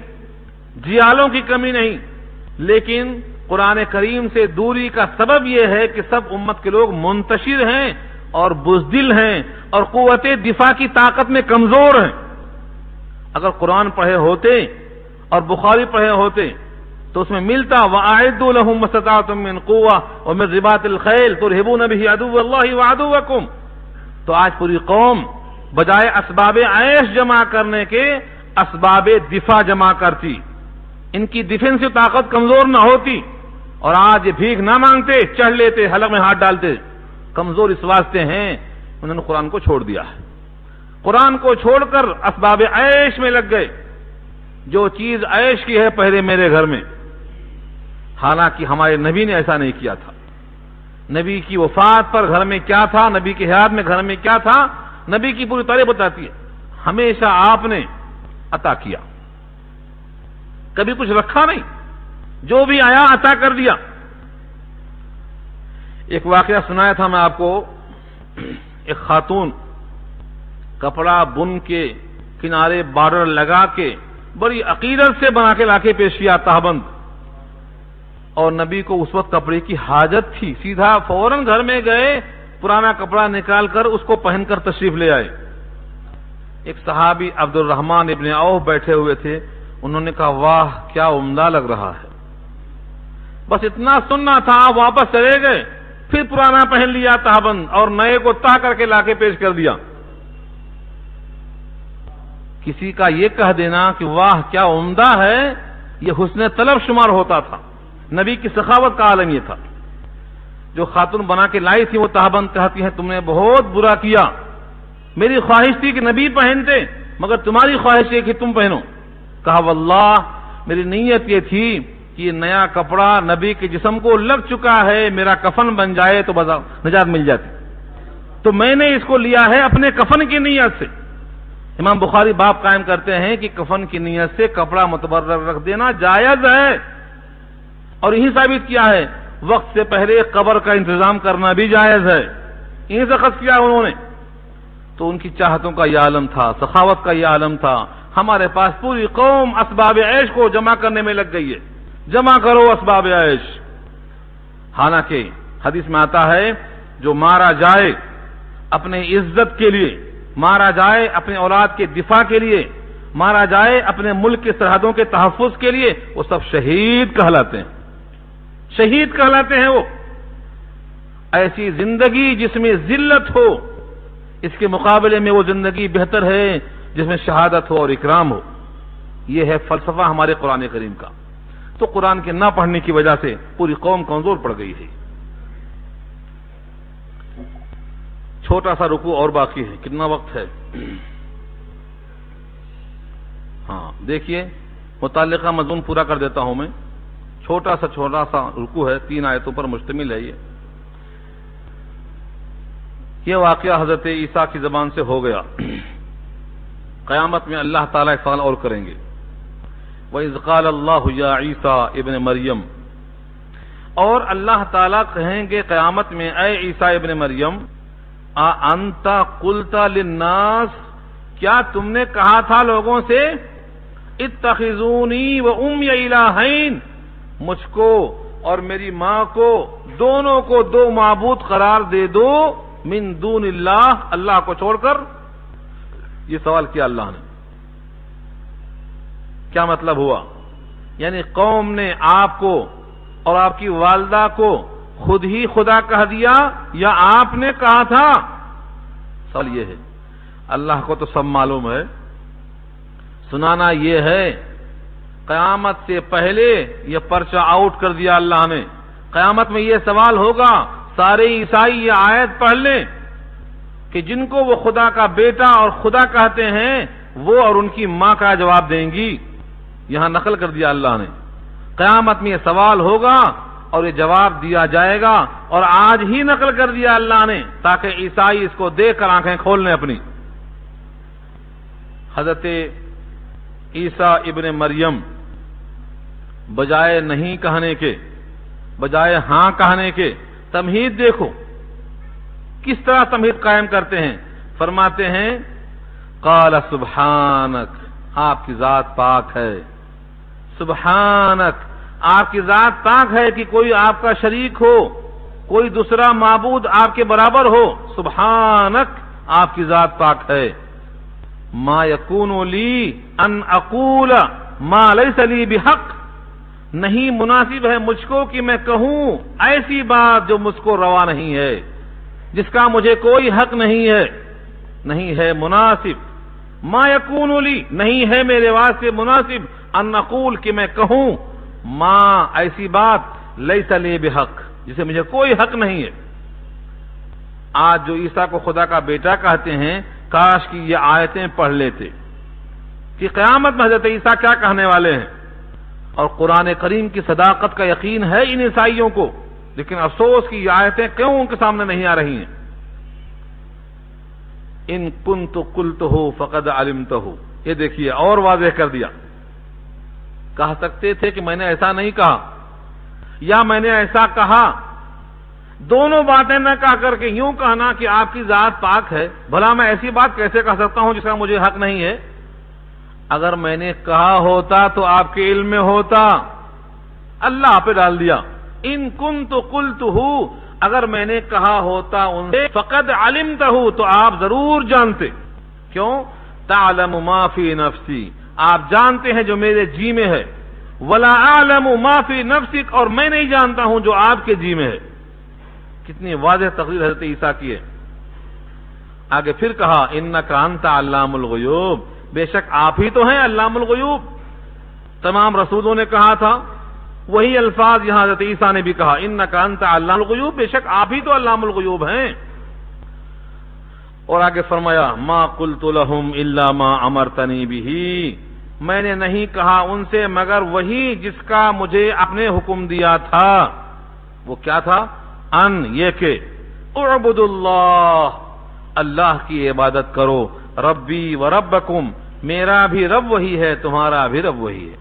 Speaker 1: جیالوں کی کمی نہیں، لیکن قرآن کریم سے دوری کا سبب یہ ہے کہ سب امت کے لوگ منتشر ہیں اور بزدل ہیں اور قوت دفاع کی طاقت میں کمزور ہیں۔ اگر قرآن پڑھے ہوتے اور بخاری پڑھے ہوتے تو اس میں ملتا وَأَعِدُّوا لَهُم مَّا اسْتَطَعْتُم مِّن قُوَّةٍ وَمِن رِّبَاطِ الْخَيْلِ تُرْهِبُونَ بِهِ عَدُوَّ اللَّهِ وَعَدُوَّكُمْ۔ تو آج پوری قوم بجائے اسباب عیش جمع کرنے کے اسباب دفاع جمع کرتی، ان کی ڈیفینسو طاقت کمزور نہ ہوتی، اور آج یہ بھیک نہ مانگتے، چڑھ لیتے، حلق میں ہاتھ ڈالتے۔ کمزور اس واسطے ہیں انہوں نے قرآن کو چھوڑ دیا ہے، قرآن کو چھوڑ کر اسباب عیش میں لگ گئے۔ جو چیز عیش کی ہے پہلے میرے گھر میں، حالانکہ ہمارے نبی نے ایسا نہیں کیا تھا۔ نبی کی وفات پر گھر میں کیا تھا، نبی کی حیات میں گھر میں کیا تھا، نبی کی پوری تاریخ بتاتی ہے۔ ہمیشہ آپ نے عطا کیا، کبھی کچھ رکھا نہیں، جو بھی آیا عطا کر دیا۔ ایک واقعہ سنایا تھا میں آپ کو، ایک خاتون کپڑا بن کے کنارے بارڈر لگا کے بڑی عقیدت سے بنا کے لا کے پیش کیا تہبند، اور نبی کو اس وقت کپڑے کی حاجت تھی، سیدھا فوراً گھر میں گئے، پرانا کپڑا نکال کر اس کو پہن کر تشریف لے آئے۔ ایک صحابی عبد الرحمن ابن عوف بیٹھے ہوئے تھے، انہوں نے کہا واہ کیا عمدہ لگ رہا ہے، بس اتنا سننا تھا، آپ واپس چلے گئے، پھر پرانا پہن لیا تہبند اور نئے کو طے کر کے لا کے پیش کر دیا۔ کسی کا یہ کہہ دینا کہ واہ کیا عمدہ ہے، یہ حسن طلب شمار ہوتا تھا، نبی کی سخاوت کا عالم یہ تھا۔ جو خاتون بنا کے لائی تھی وہ تہبند کہتی ہیں تم نے بہت برا کیا، میری خواہش تھی کہ نبی پہنتے مگر تمہاری خواہش ہے کہ تم پہنو۔ کہا واللہ میری نیت یہ تھی کہ یہ نیا کپڑا نبی کے جسم کو لگ چکا ہے، میرا کفن بن جائے تو نجات مل جاتی، تو میں نے اس کو لیا ہے اپنے کفن کی نیت سے۔ امام بخاری باب قائم کرتے ہیں کہ کفن کی نیت سے کپڑا متبرر رکھ دینا جائز ہے، اور یہی ثابت کیا ہے وقت سے پہلے قبر کا انتظام کرنا بھی جائز ہے، یہیں سے خط کیا انہوں نے۔ تو ان کی چاہتوں کا یہ عالم تھا، سخاوت کا یہ عالم تھا۔ ہمارے پاس پوری قوم اسباب عیش کو جمع کرنے میں لگ گئی ہے، جمع کرو اسباب عیش۔ حالانکہ حدیث میں آتا ہے جو مارا جائے اپنے عزت کے لیے، مارا جائے اپنے اولاد کے دفاع کے لیے، مارا جائے اپنے ملک کی سرحدوں کے تحفظ کے لیے، وہ سب شہید کہلاتے ہیں، شہید کہلاتے ہیں۔ وہ ایسی زندگی جس میں ذلت ہو، اس کے مقابلے میں وہ زندگی بہتر ہے جس میں شہادت ہو اور اکرام ہو۔ یہ ہے فلسفہ ہمارے قرآن کریم کا۔ تو قرآن کے نہ پڑھنے کی وجہ سے پوری قوم کمزور پڑ گئی ہے۔ چھوٹا سا رکوع اور باقی ہے، کتنا وقت ہے؟ ہاں دیکھیے متعلقہ مضمون پورا کر دیتا ہوں میں۔ چھوٹا سا رکوع ہے، 3 آیتوں پر مشتمل ہے۔ یہ واقعہ حضرت عیسیٰ کی زبان سے ہو گیا۔ قیامت میں اللہ تعالیٰ ایک سوال اور کریں گے، وَإِذْ قَالَ اللَّهُ يَا عِيسَىٰ ابن مریم، اور اللہ تعالیٰ کہیں گے قیامت میں اے عیسیٰ ابن مریم، أَأَنْتَ قُلْتَ لِلنَّاسِ، کیا تم نے کہا تھا لوگوں سے اتخذونی وأمی الہین، مجھ کو اور میری ماں کو دونوں کو دو معبود قرار دے دو من دون اللہ، اللہ کو چھوڑ کر؟ یہ سوال کیا اللہ نے. کیا مطلب ہوا؟ یعنی قوم نے آپ کو اور آپ کی والدہ کو خود ہی خدا کہہ دیا یا آپ نے کہا تھا؟ سوال یہ ہے. اللہ کو تو سب معلوم ہے. سنانا یہ ہے قیامت سے پہلے یہ پرچہ آؤٹ کر دیا اللہ نے. قیامت میں یہ سوال ہوگا، سارے عیسائی یہ آیت پڑھ لیں کہ جن کو وہ خدا کا بیٹا اور خدا کہتے ہیں وہ اور ان کی ماں کا جواب دیں گی. یہاں نقل کر دیا اللہ نے. قیامت میں یہ سوال ہوگا اور یہ جواب دیا جائے گا، اور آج ہی نقل کر دیا اللہ نے تاکہ عیسائی اس کو دیکھ کر آنکھیں کھول لیں اپنی. حضرت عیسیٰ ابن مریم بجائے نہیں کہنے کے، بجائے ہاں کہنے کے تمہید دیکھو کس طرح تمہید قائم کرتے ہیں. فرماتے ہیں قال سبحانک، آپ کی ذات پاک ہے. سبحانک، آپ کی ذات پاک ہے کہ کوئی آپ کا شریک ہو، کوئی دوسرا معبود آپ کے برابر ہو. سبحانک، آپ کی ذات پاک ہے. ما یکون لی ان اقول ما لیس لی بحق، نہیں مناسب ہے مجھ کو کہ میں کہوں ایسی بات جو مجھ کو روا نہیں ہے، جس کا مجھے کوئی حق نہیں ہے. نہیں ہے مناسب. ما یکون لی، نہیں ہے میرے واسطے مناسب ان اقول کہ میں کہوں ما ایسی بات لیس لی بحق جسے مجھے کوئی حق نہیں ہے. آج جو عیسیٰ کو خدا کا بیٹا کہتے ہیں، کاش کی یہ آیتیں پڑھ لیتے کہ قیامت میں حضرت عیسیٰ کیا کہنے والے ہیں. اور قرآن کریم کی صداقت کا یقین ہے ان عیسائیوں کو، لیکن افسوس کی یہ آیتیں کیوں ان کے سامنے نہیں آ رہی ہیں. ان کنت قلتہ فقد علمتہ، یہ دیکھیے اور واضح کر دیا. کہہ سکتے تھے کہ میں نے ایسا نہیں کہا یا میں نے ایسا کہا، دونوں باتیں نہ کہہ کر کے یوں کہنا کہ آپ کی ذات پاک ہے. بھلا میں ایسی بات کیسے کہہ سکتا ہوں جس کا مجھے حق نہیں ہے؟ اگر میں نے کہا ہوتا تو آپ کے علم میں ہوتا. اللہ پہ ڈال دیا. ان کنت قلتہ، اگر میں نے کہا ہوتا ان سے فقد علمتہ، تو آپ ضرور جانتے. کیوں؟ تعلم ما فی نفسی، آپ جانتے ہیں جو میرے جی میں ہے. ولا اعلم ما فی نفسک، اور میں نہیں جانتا ہوں جو آپ کے جی میں ہے. کتنی واضح تقریر حضرت عیسیٰ کی ہے. آگے پھر کہا انک انت علام الغیوب، بے شک آپ ہی تو ہیں علام الغیوب. تمام رسولوں نے کہا تھا وہی الفاظ یہاں حضرت عیسیٰ نے بھی کہا انک انت علام الغیوب، بے شک آپ ہی تو علام الغیوب ہیں. اور آگے فرمایا ما قلت لهم الا ما امرتنی به، میں نے نہیں کہا ان سے مگر وہی جس کا مجھے اپنے حکم دیا تھا. وہ کیا تھا؟ ان یہ کہ اعبد اللہ، اللہ کی عبادت کرو. ربی و ربکم، میرا بھی رب وہی ہے، تمہارا بھی رب وہی ہے.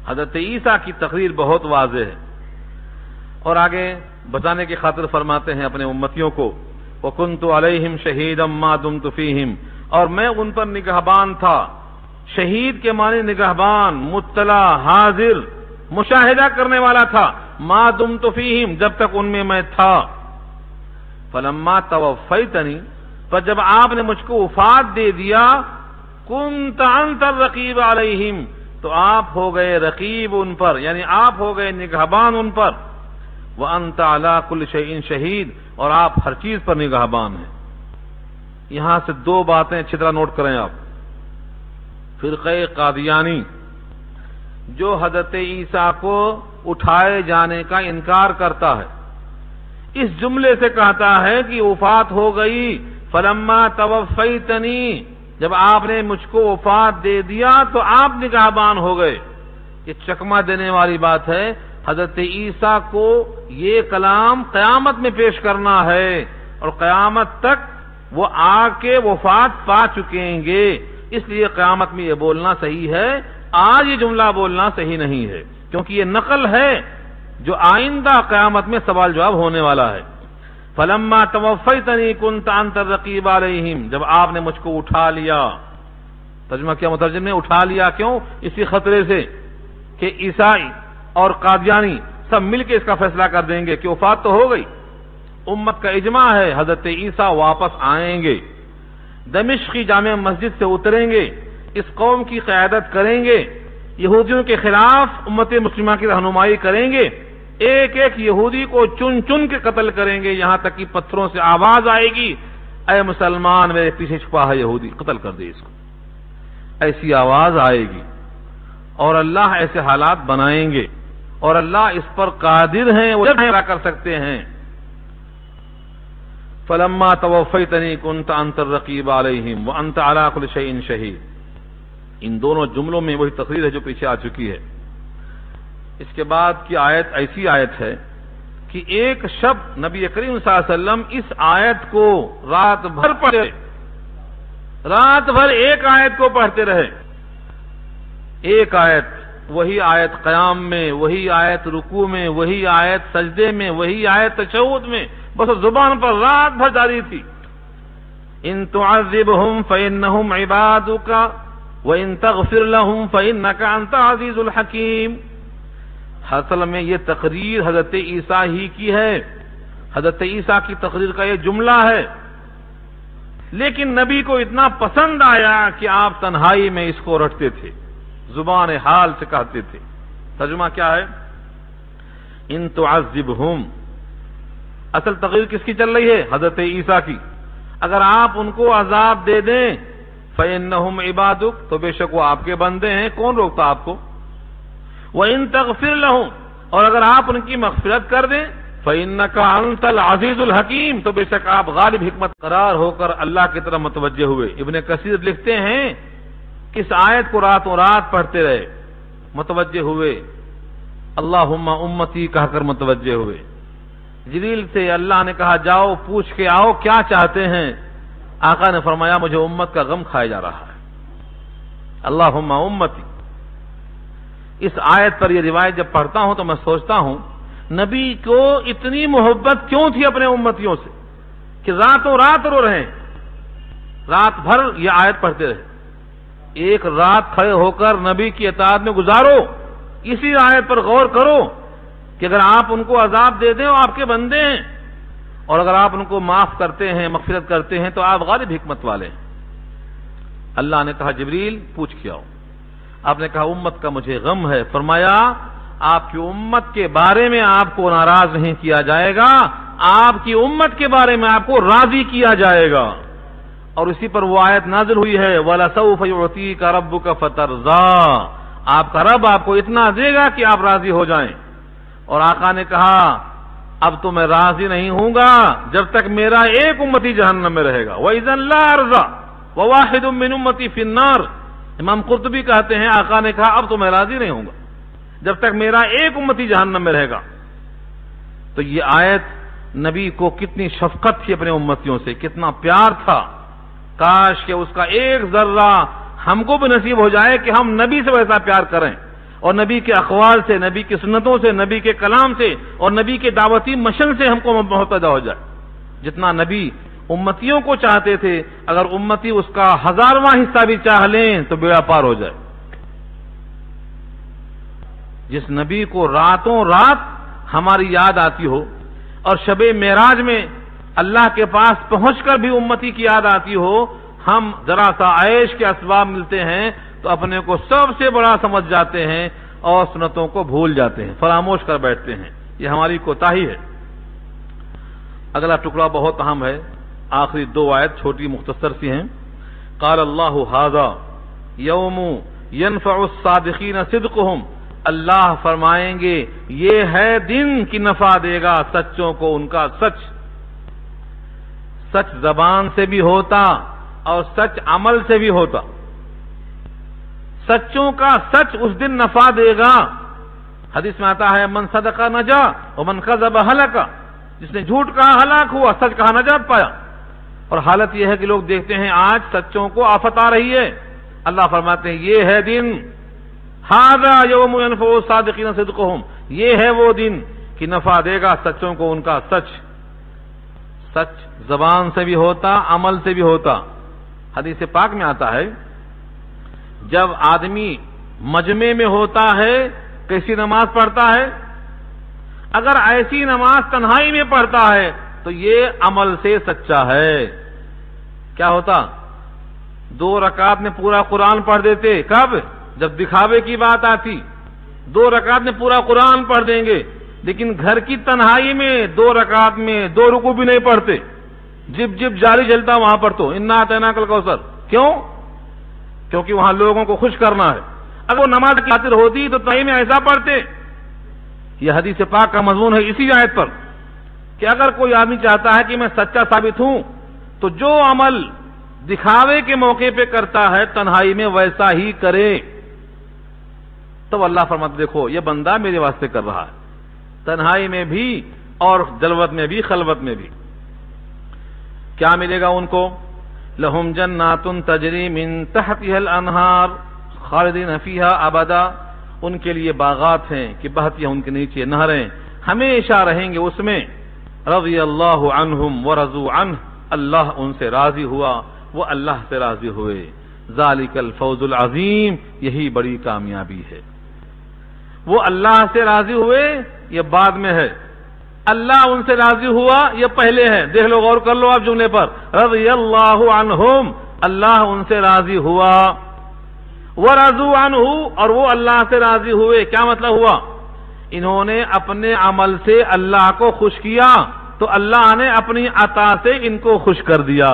Speaker 1: حضرت عیسیٰ کی تقریر بہت واضح ہے. اور آگے بتانے کی خاطر فرماتے ہیں اپنے امتیوں کو وَكُنْتُ عَلَيْهِمْ شَهِيدًا مَا دُمْتُ فِيهِمْ، اور میں ان پر نگہبان تھا. شہید کے معنی نگہبان، مطلع، حاضر، مشاہدہ کرنے والا تھا. ما دمت فیہم، جب تک ان میں میں تھا. فلما توفیتنی، پر جب آپ نے مجھ کو وفات دے دیا، کنت انت الرقیب علیہم، تو آپ ہو گئے رقیب ان پر، یعنی آپ ہو گئے نگہبان ان پر. وانت علی کل شیء شہید، اور آپ ہر چیز پر نگہبان ہیں. یہاں سے دو باتیں اچھی طرح نوٹ کریں آپ. فرقہ قادیانی جو حضرت عیسیٰ کو اٹھائے جانے کا انکار کرتا ہے، اس جملے سے کہتا ہے کہ وفات ہو گئی. فلما توفیتنی، جب آپ نے مجھ کو وفات دے دیا تو آپ نگہبان ہو گئے. یہ چکمہ دینے والی بات ہے. حضرت عیسیٰ کو یہ کلام قیامت میں پیش کرنا ہے، اور قیامت تک وہ آ کے وفات پا چکیں گے. اس لیے قیامت میں یہ بولنا صحیح ہے، آج یہ جملہ بولنا صحیح نہیں ہے، کیونکہ یہ نقل ہے جو آئندہ قیامت میں سوال جواب ہونے والا ہے۔ فَلَمَّا تَوَفَّيْتَنِي كُنْتَ أَنْتَ الرَّقِيبَ عَلَيْهِمْ، جب آپ نے مجھ کو اٹھا لیا، ترجمہ کیا مترجم نے اٹھا لیا کیوں؟ اسی خطرے سے کہ عیسائی اور قادیانی سب مل کے اس کا فیصلہ کر دیں گے کہ وفات تو ہو گئی، امت کا اجماع ہے حضرت عیسیٰ واپس آئیں گے، دمشق کی جامع مسجد سے اتریں گے، اس قوم کی قیادت کریں گے، یہودیوں کے خلاف امت مسلمہ کی رہنمائی کریں گے، ایک ایک یہودی کو چن چن کے قتل کریں گے، یہاں تک کہ پتھروں سے آواز آئے گی، اے مسلمان میرے پیچھے چھپا ہے یہودی، قتل کر دے اس کو، ایسی آواز آئے گی، اور اللہ ایسے حالات بنائیں گے، اور اللہ اس پر قادر ہیں، وہ کر سکتے ہیں۔ فَلَمَّا تَوَفَّيْتَنِي كُنْتَ أَنْتَ الرَّقِيبَ عَلَيْهِمْ وَأَنْتَ عَلَى كُلِّ شَيْءٍ شَهِيدٌ۔ ان دونوں جملوں میں وہی تقریر ہے جو پیچھے آ چکی ہے۔ اس کے بعد کی آیت ایسی آیت ہے کہ ایک شب نبی کریم صلی اللہ علیہ وسلم اس آیت کو رات بھر پڑھے، رات بھر ایک آیت کو پڑھتے رہے، ایک آیت، وہی آیت قیام میں، وہی آیت رکوع میں، وہی آیت سجدے میں، وہی آیت تشہد میں، بس زبان پر رات بھر جاری تھی۔ ان تعذبهم فانهم عبادك وان تغفر لهم فانك انت عزیز الحکیم۔ اصل میں یہ تقریر حضرت عیسیٰ ہی کی ہے، حضرت عیسیٰ کی تقریر کا یہ جملہ ہے، لیکن نبی کو اتنا پسند آیا کہ آپ تنہائی میں اس کو رٹتے تھے، زبان حال سے کہتے تھے۔ ترجمہ کیا ہے؟ ان تعذبهم، اصل تقریر کس کی چل رہی ہے؟ حضرت عیسیٰ کی۔ اگر آپ ان کو عذاب دے دیں فَإِنَّهُمْ عِبَادُكَ، تو بے شک وہ آپ کے بندے ہیں، کون روکتا آپ کو؟ وَإِن تَغْفِرْ لَهُمْ، اور اگر آپ ان کی مغفرت کر دیں فَإِنَّكَ أَنْتَ الْعَزِيزُ الْحَكِيمُ، تو بے شک آپ غالب حکمت قرار ہو کر اللہ کی طرف متوجہ ہوئے۔ ابن کثیر لکھتے ہیں اس آیت کو راتوں رات پڑھتے رہے، متوجہ ہوئے، اللہم امتی کہہ کر متوجہ ہوئے۔ جبریل سے اللہ نے کہا جاؤ پوچھ کے آؤ کیا چاہتے ہیں، آقا نے فرمایا مجھے امت کا غم کھایا جا رہا ہے، اللہم امتی۔ اس آیت پر یہ روایت جب پڑھتا ہوں تو میں سوچتا ہوں نبی کو اتنی محبت کیوں تھی اپنے امتیوں سے کہ راتوں رات رو رہے ہیں، رات بھر یہ آیت پڑھتے رہے۔ ایک رات کھڑے ہو کر نبی کی اطاعت میں گزارو، اسی آیت پر غور کرو کہ اگر آپ ان کو عذاب دے دیں وہ آپ کے بندے ہیں، اور اگر آپ ان کو معاف کرتے ہیں، مغفرت کرتے ہیں تو آپ غالب حکمت والے ہیں۔ اللہ نے کہا جبریل پوچھ کے آؤ۔ آپ نے کہا امت کا مجھے غم ہے۔ فرمایا آپ کی امت کے بارے میں آپ کو ناراض نہیں کیا جائے گا، آپ کی امت کے بارے میں آپ کو راضی کیا جائے گا۔ اور اسی پر وہ آیت نازل ہوئی ہے وَلَسَوْفَ يُعْطِيكَ رَبُّكَ فَتَرْضَىٰ، آپ کا رب آپ کو اتنا دے گا کہ آپ راضی ہو جائیں۔ اور آقا نے کہا اب تو میں راضی نہیں ہوں گا جب تک میرا ایک امتی جہنم میں رہے گا، وَإِذًا لَا أَرْضَىٰ وَوَاحِدٌ مِّنْ أُمَّتِي فِي النَّارِ۔ امام قرطبی کہتے ہیں آقا نے کہا اب تو میں راضی نہیں ہوں گا جب تک میرا ایک امتی جہنم میں رہے گا۔ تو یہ آیت نبی کو کتنی شفقت تھی اپنے امتیوں سے، کتنا پیار تھا، کاش کہ اس کا ایک ذرہ ہم کو بھی نصیب ہو جائے کہ ہم نبی سے ویسا پیار کریں، اور نبی کے اقوال سے، نبی کی سنتوں سے، نبی کے کلام سے اور نبی کے دعوتی مشن سے ہم کو محبت پیدا ہو جائے جتنا نبی امتیوں کو چاہتے تھے۔ اگر امتی اس کا 1000واں حصہ بھی چاہ لیں تو بیڑا پار ہو جائے۔ جس نبی کو راتوں رات ہماری یاد آتی ہو اور شب معراج میں اللہ کے پاس پہنچ کر بھی امتی کی یاد آتی ہو، ہم ذرا سا عیش کے اسباب ملتے ہیں تو اپنے کو سب سے بڑا سمجھ جاتے ہیں اور سنتوں کو بھول جاتے ہیں، فراموش کر بیٹھتے ہیں۔ یہ ہماری کوتاہی ہے۔ اگلا ٹکڑا بہت اہم ہے، آخری 2 آیت چھوٹی مختصر سی ہیں۔ قال اللہ ھذا یوم ینفع الصادقین صدقہم، اللہ فرمائیں گے یہ ہے دن کی نفع دے گا سچوں کو ان کا سچ۔ سچ زبان سے بھی ہوتا اور سچ عمل سے بھی ہوتا۔ سچوں کا سچ اس دن نفع دے گا۔ حدیث میں آتا ہے من صدق نجا ومن کذب ہلک، جس نے جھوٹ کہا ہلاک ہوا، سچ کہا نجات پایا۔ اور حالت یہ ہے کہ لوگ دیکھتے ہیں آج سچوں کو آفت آ رہی ہے، اللہ فرماتے ہیں یہ ہے دن، ھذا یوم ینفع الصادقین صدقہم، یہ ہے وہ دن کہ نفع دے گا سچوں کو ان کا سچ۔ سچ زبان سے بھی ہوتا، عمل سے بھی ہوتا۔ حدیث پاک میں آتا ہے جب آدمی مجمع میں ہوتا ہے کیسی نماز پڑھتا ہے؟ اگر ایسی نماز تنہائی میں پڑھتا ہے تو یہ عمل سے سچا ہے۔ کیا ہوتا؟ 2 رکعت میں پورا قرآن پڑھ دیتے، کب؟ جب دکھاوے کی بات آتی 2 رکعت میں پورا قرآن پڑھ دیں گے، لیکن گھر کی تنہائی میں 2 رکعت میں 2 رکوع بھی نہیں پڑھتے، جب جب جاری جلتا وہاں پر تو انا اعطیناک الکوثر۔ کیوں؟ کیونکہ وہاں لوگوں کو خوش کرنا ہے۔ اگر وہ نماز کی خاطر ہوتی تو تنہائی میں ایسا پڑھتے۔ یہ حدیث پاک کا مضمون ہے اسی آیت پر کہ اگر کوئی آدمی چاہتا ہے کہ میں سچا ثابت ہوں تو جو عمل دکھاوے کے موقع پہ کرتا ہے تنہائی میں ویسا ہی کرے۔ تو اللہ فرماتا دیکھو یہ بندہ میرے واسطے کر رہا ہے، تنہائی میں بھی اور جلوت میں بھی، خلوت میں بھی۔ کیا ملے گا ان کو؟ لہم جنات تجری من تحتها الانہار خالدین فیہا ابدا، ان کے لیے باغات ہیں کہ بہتی ہیں ان کے نیچے نہریں، ہمیشہ رہیں گے اس میں۔ رضی اللہ عنہم ورضوا عنہ، اللہ ان سے راضی ہوا، وہ اللہ سے راضی ہوئے۔ ذالک الفوز العظیم، یہی بڑی کامیابی ہے۔ وہ اللہ سے راضی ہوئے یہ بعد میں ہے، اللہ ان سے راضی ہوا یہ پہلے ہے۔ دیکھ لو، غور کر لو آپ جملے پر، رضی اللہ عنہم، اللہ ان سے راضی ہوا، ورضوا عنہ، اور وہ اللہ سے راضی ہوئے۔ کیا مطلب ہوا؟ انہوں نے اپنے عمل سے اللہ کو خوش کیا تو اللہ نے اپنی عطا سے ان کو خوش کر دیا۔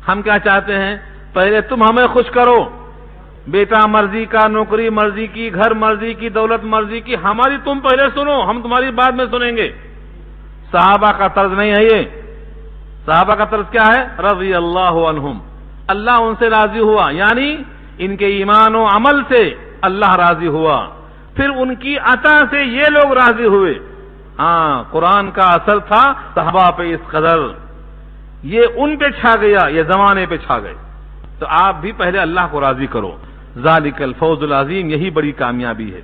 Speaker 1: ہم کیا چاہتے ہیں؟ پہلے تم ہمیں خوش کرو، بیٹا مرضی کا، نوکری مرضی کی، گھر مرضی کی، دولت مرضی کی، ہماری تم پہلے سنو، ہم تمہاری بعد میں سنیں گے۔ صحابہ کا طرز نہیں ہے یہ۔ صحابہ کا طرز کیا ہے؟ رضی اللہ عنہم، اللہ ان سے راضی ہوا، یعنی ان کے ایمان و عمل سے اللہ راضی ہوا، پھر ان کی عطا سے یہ لوگ راضی ہوئے۔ ہاں، قرآن کا اثر تھا صحابہ پہ اس قدر، یہ ان پہ چھا گیا، یہ زمانے پہ چھا گئے۔ تو آپ بھی پہلے اللہ کو راضی کرو۔ ذالک الفوز العظیم، یہی بڑی کامیابی ہے۔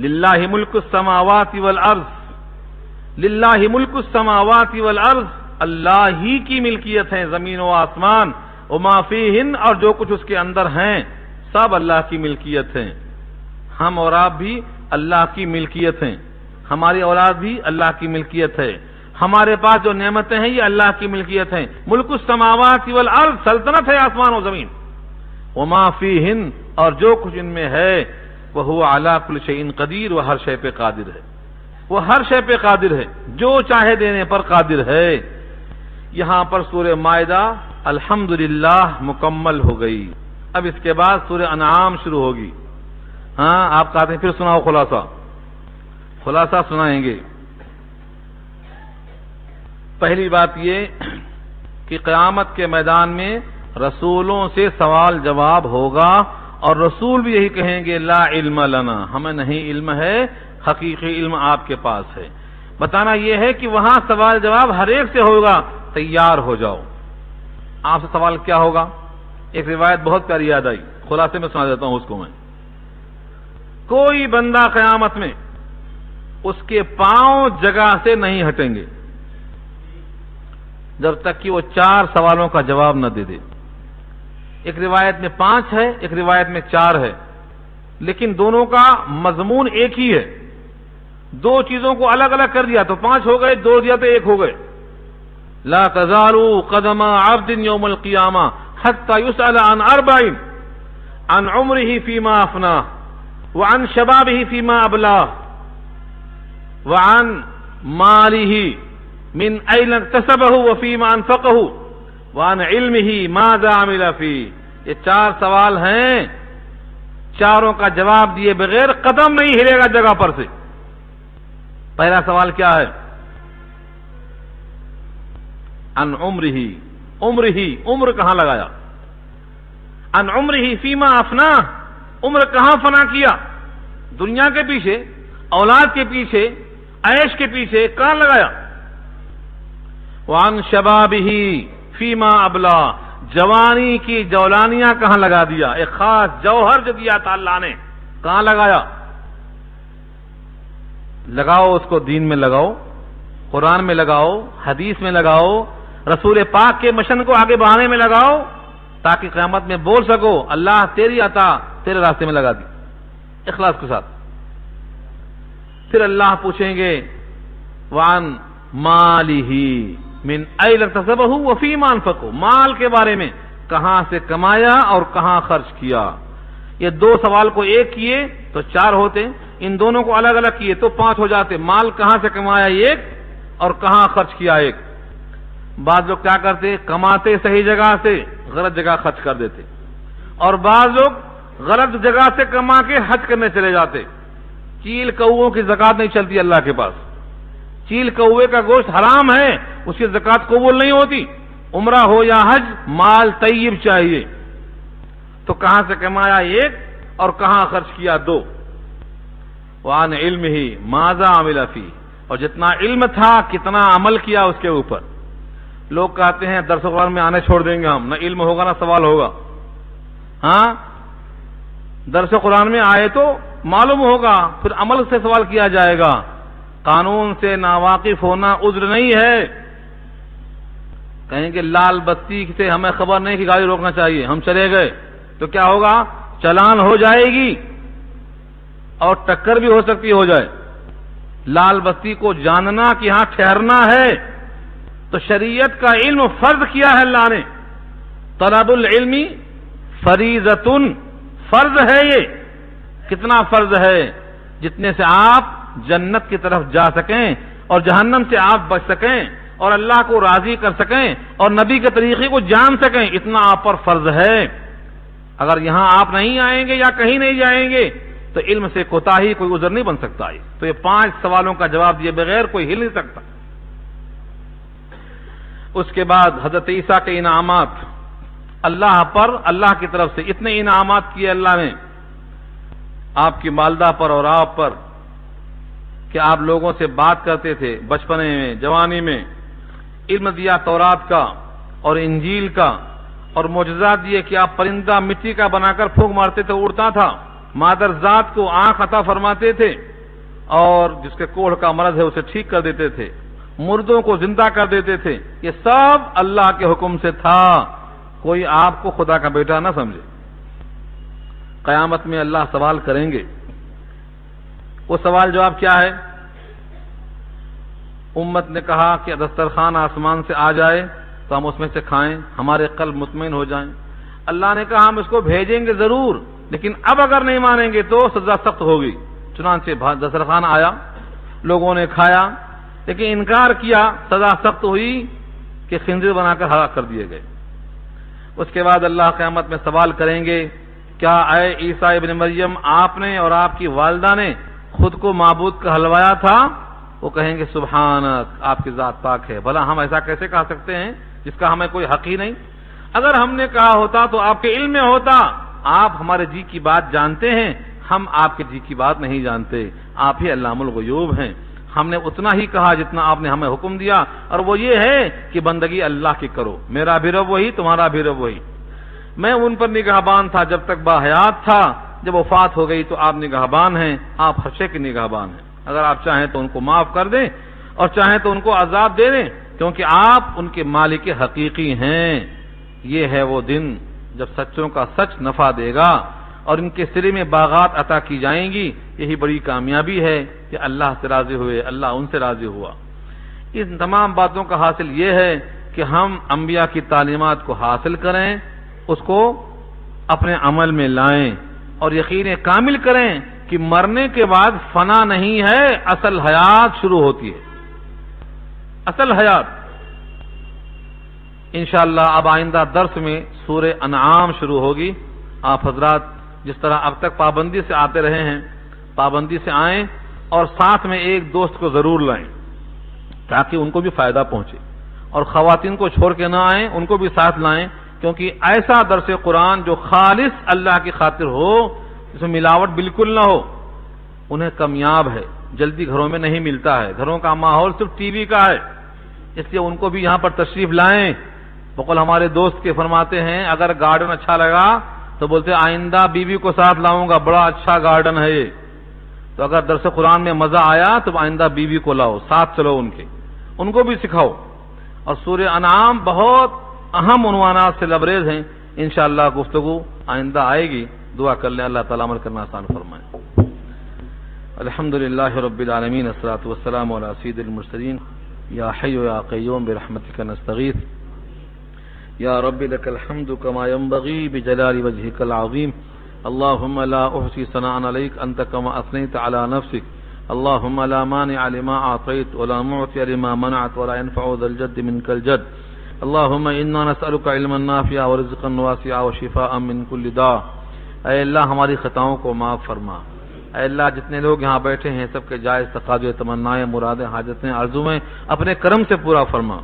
Speaker 1: للہ ملک السماوات والارض، للہ ملک السماوات والارض، اللہ ہی کی ملکیت ہے زمین و آسمان، وما فیہن، اور جو کچھ اس کے اندر ہیں سب اللہ کی ملکیت ہیں۔ ہم اور آپ بھی اللہ کی ملکیت ہیں، ہماری اولاد بھی اللہ کی ملکیت ہے، ہمارے پاس جو نعمتیں ہیں یہ اللہ کی ملکیت ہیں۔ ملک السماوات والارض، سلطنت ہے آسمان و زمین، وما فیہن، اور جو کچھ ان میں ہے، وہو علی کل شیء قدیر، وہ ہر شے پہ قادر ہے، وہ ہر شے پہ قادر ہے، جو چاہے دینے پر قادر ہے۔ یہاں پر سورہ مائدہ الحمدللہ مکمل ہو گئی۔ اب اس کے بعد سورہ انعام شروع ہوگی۔ ہاں، آپ کہتے ہیں پھر سناؤ خلاصہ سنائیں گے۔ پہلی بات یہ کہ قیامت کے میدان میں رسولوں سے سوال جواب ہوگا، اور رسول بھی یہی کہیں گے لا علم لنا، ہمیں نہیں علم ہے، حقیقی علم آپ کے پاس ہے۔ بتانا یہ ہے کہ وہاں سوال جواب ہر ایک سے ہوگا، تیار ہو جاؤ۔ آپ سے سوال کیا ہوگا؟ ایک روایت بہت پیاری یاد آئی، خلاصے میں سنا دیتا ہوں اس کو میں۔ کوئی بندہ قیامت میں اس کے پاؤں جگہ سے نہیں ہٹیں گے جب تک کہ وہ 4 سوالوں کا جواب نہ دے دے۔ ایک روایت میں 5 ہے، ایک روایت میں 4 ہے، لیکن دونوں کا مضمون ایک ہی ہے۔ 2 چیزوں کو الگ الگ کر دیا تو 5 ہو گئے، 2 دیا تو 1 ہو گئے۔ لا تزال قدم عبد یوم القیامہ حتی یسأل عن 4، عن عمره فیما افناه، وعن شبابه فیما ابلاه، وعن ماله من أين اكتسبه وفيما أنفقه، وعن علمه ماذا عمل فيه۔ یہ 4 سوال ہیں، چاروں کا جواب دیے بغیر قدم نہیں ہلے گا جگہ پر سے۔ پہلا سوال کیا ہے؟ عن عمره، عمر کہاں لگایا؟ عن عمره فيما أفناه، عمر کہاں فنا کیا؟ دنیا کے پیچھے، اولاد کے پیچھے، عیش کے پیچھے کہاں لگایا؟ وعن شبابه فيما ابلا، جوانی کی جولانیاں کہاں لگا دیا، ایک خاص جوہر جو دیا تھا اللہ نے کہاں لگایا؟ لگاؤ اس کو دین میں لگاؤ، قرآن میں لگاؤ، حدیث میں لگاؤ، رسول پاک کے مشن کو آگے بڑھانے میں لگاؤ، تاکہ قیامت میں بول سکو اللہ تیری عطا تیرے راستے میں لگا دی اخلاص کے ساتھ۔ پھر اللہ پوچھیں گے وعن مالہ من این اکتسبہ وفیما انفقہ، مال کے بارے میں کہاں سے کمایا اور کہاں خرچ کیا۔ یہ دو سوال کو ایک کیے تو چار ہوتے، ان دونوں کو الگ الگ کیے تو 5 ہو جاتے۔ مال کہاں سے کمایا ایک اور کہاں خرچ کیا ایک۔ بعض لوگ کیا کرتے، کماتے صحیح جگہ سے غلط جگہ خرچ کر دیتے، اور بعض لوگ غلط جگہ سے کما کے حج کرنے چلے جاتے۔ چیل کووں کی زکات نہیں چلتی اللہ کے پاس، چیل کوے کا گوشت حرام ہے، اس کی زکات قبول نہیں ہوتی۔ عمرہ ہو یا حج، مال طیب چاہیے۔ تو کہاں سے کمایا ایک اور کہاں خرچ کیا 2۔ وعن علمہ ماذا عمل فیہ، اور جتنا علم تھا کتنا عمل کیا اس کے اوپر۔ لوگ کہتے ہیں درس قرآن میں آنے چھوڑ دیں گے ہم، نہ علم ہوگا نہ سوال ہوگا۔ ہاں درس قرآن میں آئے تو معلوم ہوگا، پھر عمل سے سوال کیا جائے گا۔ قانون سے ناواقف ہونا عذر نہیں ہے۔ کہیں کہ لال بتی سے ہمیں خبر نہیں کہ گاڑی روکنا چاہیے، ہم چلے گئے تو کیا ہوگا، چلان ہو جائے گی اور ٹکر بھی ہو سکتی ہو جائے۔ لال بتی کو جاننا کہ یہاں ٹھہرنا ہے، تو شریعت کا علم فرض کیا ہے اللہ نے۔ طلب العلم فریضۃ، فرض ہے یہ۔ کتنا فرض ہے؟ جتنے سے آپ جنت کی طرف جا سکیں اور جہنم سے آپ بچ سکیں اور اللہ کو راضی کر سکیں اور نبی کے طریقے کو جان سکیں، اتنا آپ پر فرض ہے۔ اگر یہاں آپ نہیں آئیں گے یا کہیں نہیں جائیں گے تو علم سے کوتاہی کوئی عذر نہیں بن سکتا ہے۔ تو یہ 5 سوالوں کا جواب دیے بغیر کوئی ہل نہیں سکتا۔ اس کے بعد حضرت عیسیٰ کے انعامات، اللہ پر اللہ کی طرف سے اتنے انعامات کیے اللہ نے آپ کی والدہ پر اور آپ پر، کہ آپ لوگوں سے بات کرتے تھے بچپنے میں، جوانی میں، علم دیا تورات کا اور انجیل کا، اور معجزات دیے کہ آپ پرندہ مٹی کا بنا کر پھونک مارتے تھے اڑتا تھا، مادر ذات کو آنکھ عطا فرماتے تھے، اور جس کے کوڑھ کا مرض ہے اسے ٹھیک کر دیتے تھے، مردوں کو زندہ کر دیتے تھے۔ یہ سب اللہ کے حکم سے تھا، کوئی آپ کو خدا کا بیٹا نہ سمجھے۔ قیامت میں اللہ سوال کریں گے، وہ سوال جواب کیا ہے؟ امت نے کہا کہ دسترخوان آسمان سے آ جائے تو ہم اس میں سے کھائیں، ہمارے قلب مطمئن ہو جائیں۔ اللہ نے کہا ہم اس کو بھیجیں گے ضرور، لیکن اب اگر نہیں مانیں گے تو سزا سخت ہوگی۔ چنانچہ دسترخوان آیا، لوگوں نے کھایا، لیکن انکار کیا، سزا سخت ہوئی کہ خنزیر بنا کر ہلاک کر دیے گئے۔ اس کے بعد اللہ قیامت میں سوال کریں گے، کیا اے عیسیٰ ابن مریم آپ نے اور آپ کی والدہ نے خود کو معبود کا حلوایا تھا؟ وہ کہیں گے سبحانک، آپ کی ذات پاک ہے، بھلا ہم ایسا کیسے کہہ سکتے ہیں جس کا ہمیں کوئی حق ہی نہیں؟ اگر ہم نے کہا ہوتا تو آپ کے علم میں ہوتا، آپ ہمارے جی کی بات جانتے ہیں، ہم آپ کے جی کی بات نہیں جانتے، آپ ہی علام الغیوب ہیں۔ ہم نے اتنا ہی کہا جتنا آپ نے ہمیں حکم دیا، اور وہ یہ ہے کہ بندگی اللہ کی کرو، میرا بھی رب وہی، تمہارا بھی رب وہی۔ میں ان پر نگہبان تھا جب تک باحیات تھا، جب وفات ہو گئی تو آپ نگہبان ہیں، آپ ہر شے کے نگہبان ہیں۔ اگر آپ چاہیں تو ان کو معاف کر دیں اور چاہیں تو ان کو عذاب دے دیں، کیونکہ آپ ان کے مالک حقیقی ہیں۔ یہ ہے وہ دن جب سچوں کا سچ نفع دے گا اور ان کے سرے میں باغات عطا کی جائیں گی۔ یہی بڑی کامیابی ہے کہ اللہ سے راضی ہوئے، اللہ ان سے راضی ہوا۔ ان تمام باتوں کا حاصل یہ ہے کہ ہم انبیاء کی تعلیمات کو حاصل کریں، اس کو اپنے عمل میں لائیں اور یقین کامل کریں کہ مرنے کے بعد فنا نہیں ہے، اصل حیات شروع ہوتی ہے، اصل حیات۔ انشاءاللہ اب آئندہ درس میں سورہ انعام شروع ہوگی۔ آپ حضرات جس طرح اب تک پابندی سے آتے رہے ہیں، پابندی سے آئیں اور ساتھ میں ایک دوست کو ضرور لائیں تاکہ ان کو بھی فائدہ پہنچے، اور خواتین کو چھوڑ کے نہ آئیں، ان کو بھی ساتھ لائیں، کیونکہ ایسا درس قرآن جو خالص اللہ کی خاطر ہو، جس میں ملاوٹ بالکل نہ ہو، انہیں کامیاب ہے، جلدی گھروں میں نہیں ملتا ہے، گھروں کا ماحول صرف ٹی وی کا ہے، اس لیے ان کو بھی یہاں پر تشریف لائیں بقول ہمارے دوست کے فرماتے ہیں اگر گارڈن اچھا لگا تو بولتے آئندہ بیوی کو ساتھ لاؤں گا، بڑا اچھا گارڈن ہے یہ۔ تو اگر درس قرآن میں مزہ آیا تو آئندہ بیوی کو لاؤ، ساتھ چلو ان کو بھی سکھاؤ۔ اور سورہ انعام بہت اہم عنوانات سے لبریز ہیں، انشاءاللہ گفتگو آئندہ آئے گی، دعا کر لیں اللہ تعالیٰ عمل کرنا آسان فرمائے۔ الحمدللہ رب العالمین، الصلاۃ والسلام علی سید المرسلین، یا حی یا قیوم برحمتک نستغیث، یا رب لک الحمد کما ينبغی بجلال وجهک العظیم، اللهم لا احصی ثناء علیک انت کما اثنیت علی نفسک، اللهم لا مانع لما اعطیت ولا معطی لما منعت ولا ينفع ذا الجد منك الجد، اللهم انا نسألك علما نافعا ورزقا واسعا وشفاء من كل داء۔ اے اللہ ہماری خطاؤں کو معاف فرما۔ اے اللہ جتنے لوگ یہاں بیٹھے ہیں سب کے جائز تقاضے، تمنائیں، مرادیں، حاجتیں، آرزویں اپنے کرم سے پورا فرما۔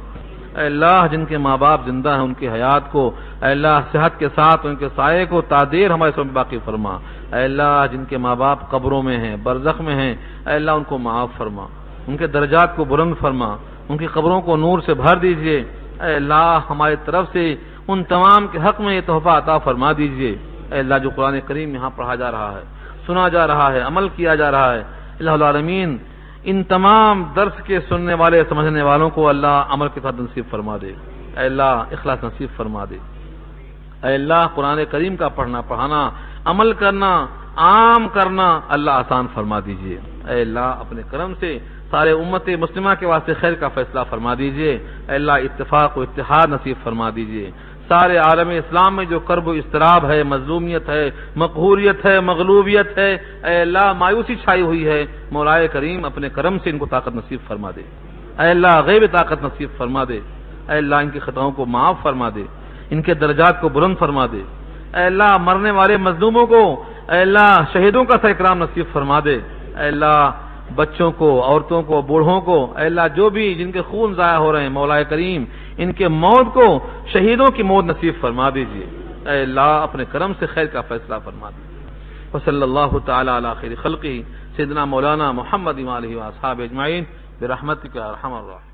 Speaker 1: اے اللہ جن کے ماں باپ زندہ ہیں ان کی حیات کو اے اللہ صحت کے ساتھ ان کے سائے کو تادیر ہمارے سب میں باقی فرما۔ اے اللہ جن کے ماں باپ قبروں میں ہیں، برزخ میں ہیں، اے اللہ ان کو معاف فرما، ان کے درجات کو بلند فرما، ان کی قبروں کو نور سے بھر دیجئے۔ اے اللہ ہماری طرف سے ان تمام کے حق میں یہ تحفہ عطا فرما دیجئے۔ اے اللہ جو قرآن کریم یہاں پڑھا جا رہا ہے، سنا جا رہا ہے، عمل کیا جا رہا ہے، الہ العالمین ان تمام درس کے سننے والے سمجھنے والوں کو اللہ عمل کے ساتھ نصیب فرما دے۔ اے اللہ اخلاص نصیب فرما دے۔ اے اللہ قرآن کریم کا پڑھنا، پڑھانا، عمل کرنا، عام کرنا اللہ آسان فرما دیجئے۔ اے اللہ اپنے کرم سے سارے امت مسلمہ کے واسطے خیر کا فیصلہ فرما دیجئے۔ اے اللہ اتفاق و اتحاد نصیب فرما دیجئے۔ سارے عالم اسلام میں جو کرب و اضطراب ہے، مظلومیت ہے، مقہوریت ہے، مغلوبیت ہے، اے اللہ مایوسی چھائی ہوئی ہے، مولا کریم اپنے کرم سے ان کو طاقت نصیب فرما دے۔ اے اللہ غیب طاقت نصیب فرما دے۔ اے اللہ ان کی خطاؤں کو معاف فرما دے، ان کے درجات کو بلند فرما دے۔ اے اللہ مرنے والے مظلوموں کو اے اللہ شہیدوں کا سا اکرام نصیب فرما دے۔ اے اللہ بچوں کو، عورتوں کو، بوڑھوں کو، اے اللہ جو بھی جن کے خون ضائع ہو رہے ہیں مولا کریم ان کے موت کو شہیدوں کی موت نصیب فرما دیجیے۔ اے اللہ اپنے کرم سے خیر کا فیصلہ فرما دیجیے۔ وصلی اللہ تعالی علی خیر خلقہ سیدنا مولانا محمد وآلہ وصحبہ اجمعین برحمتک یا ارحم الراحمین۔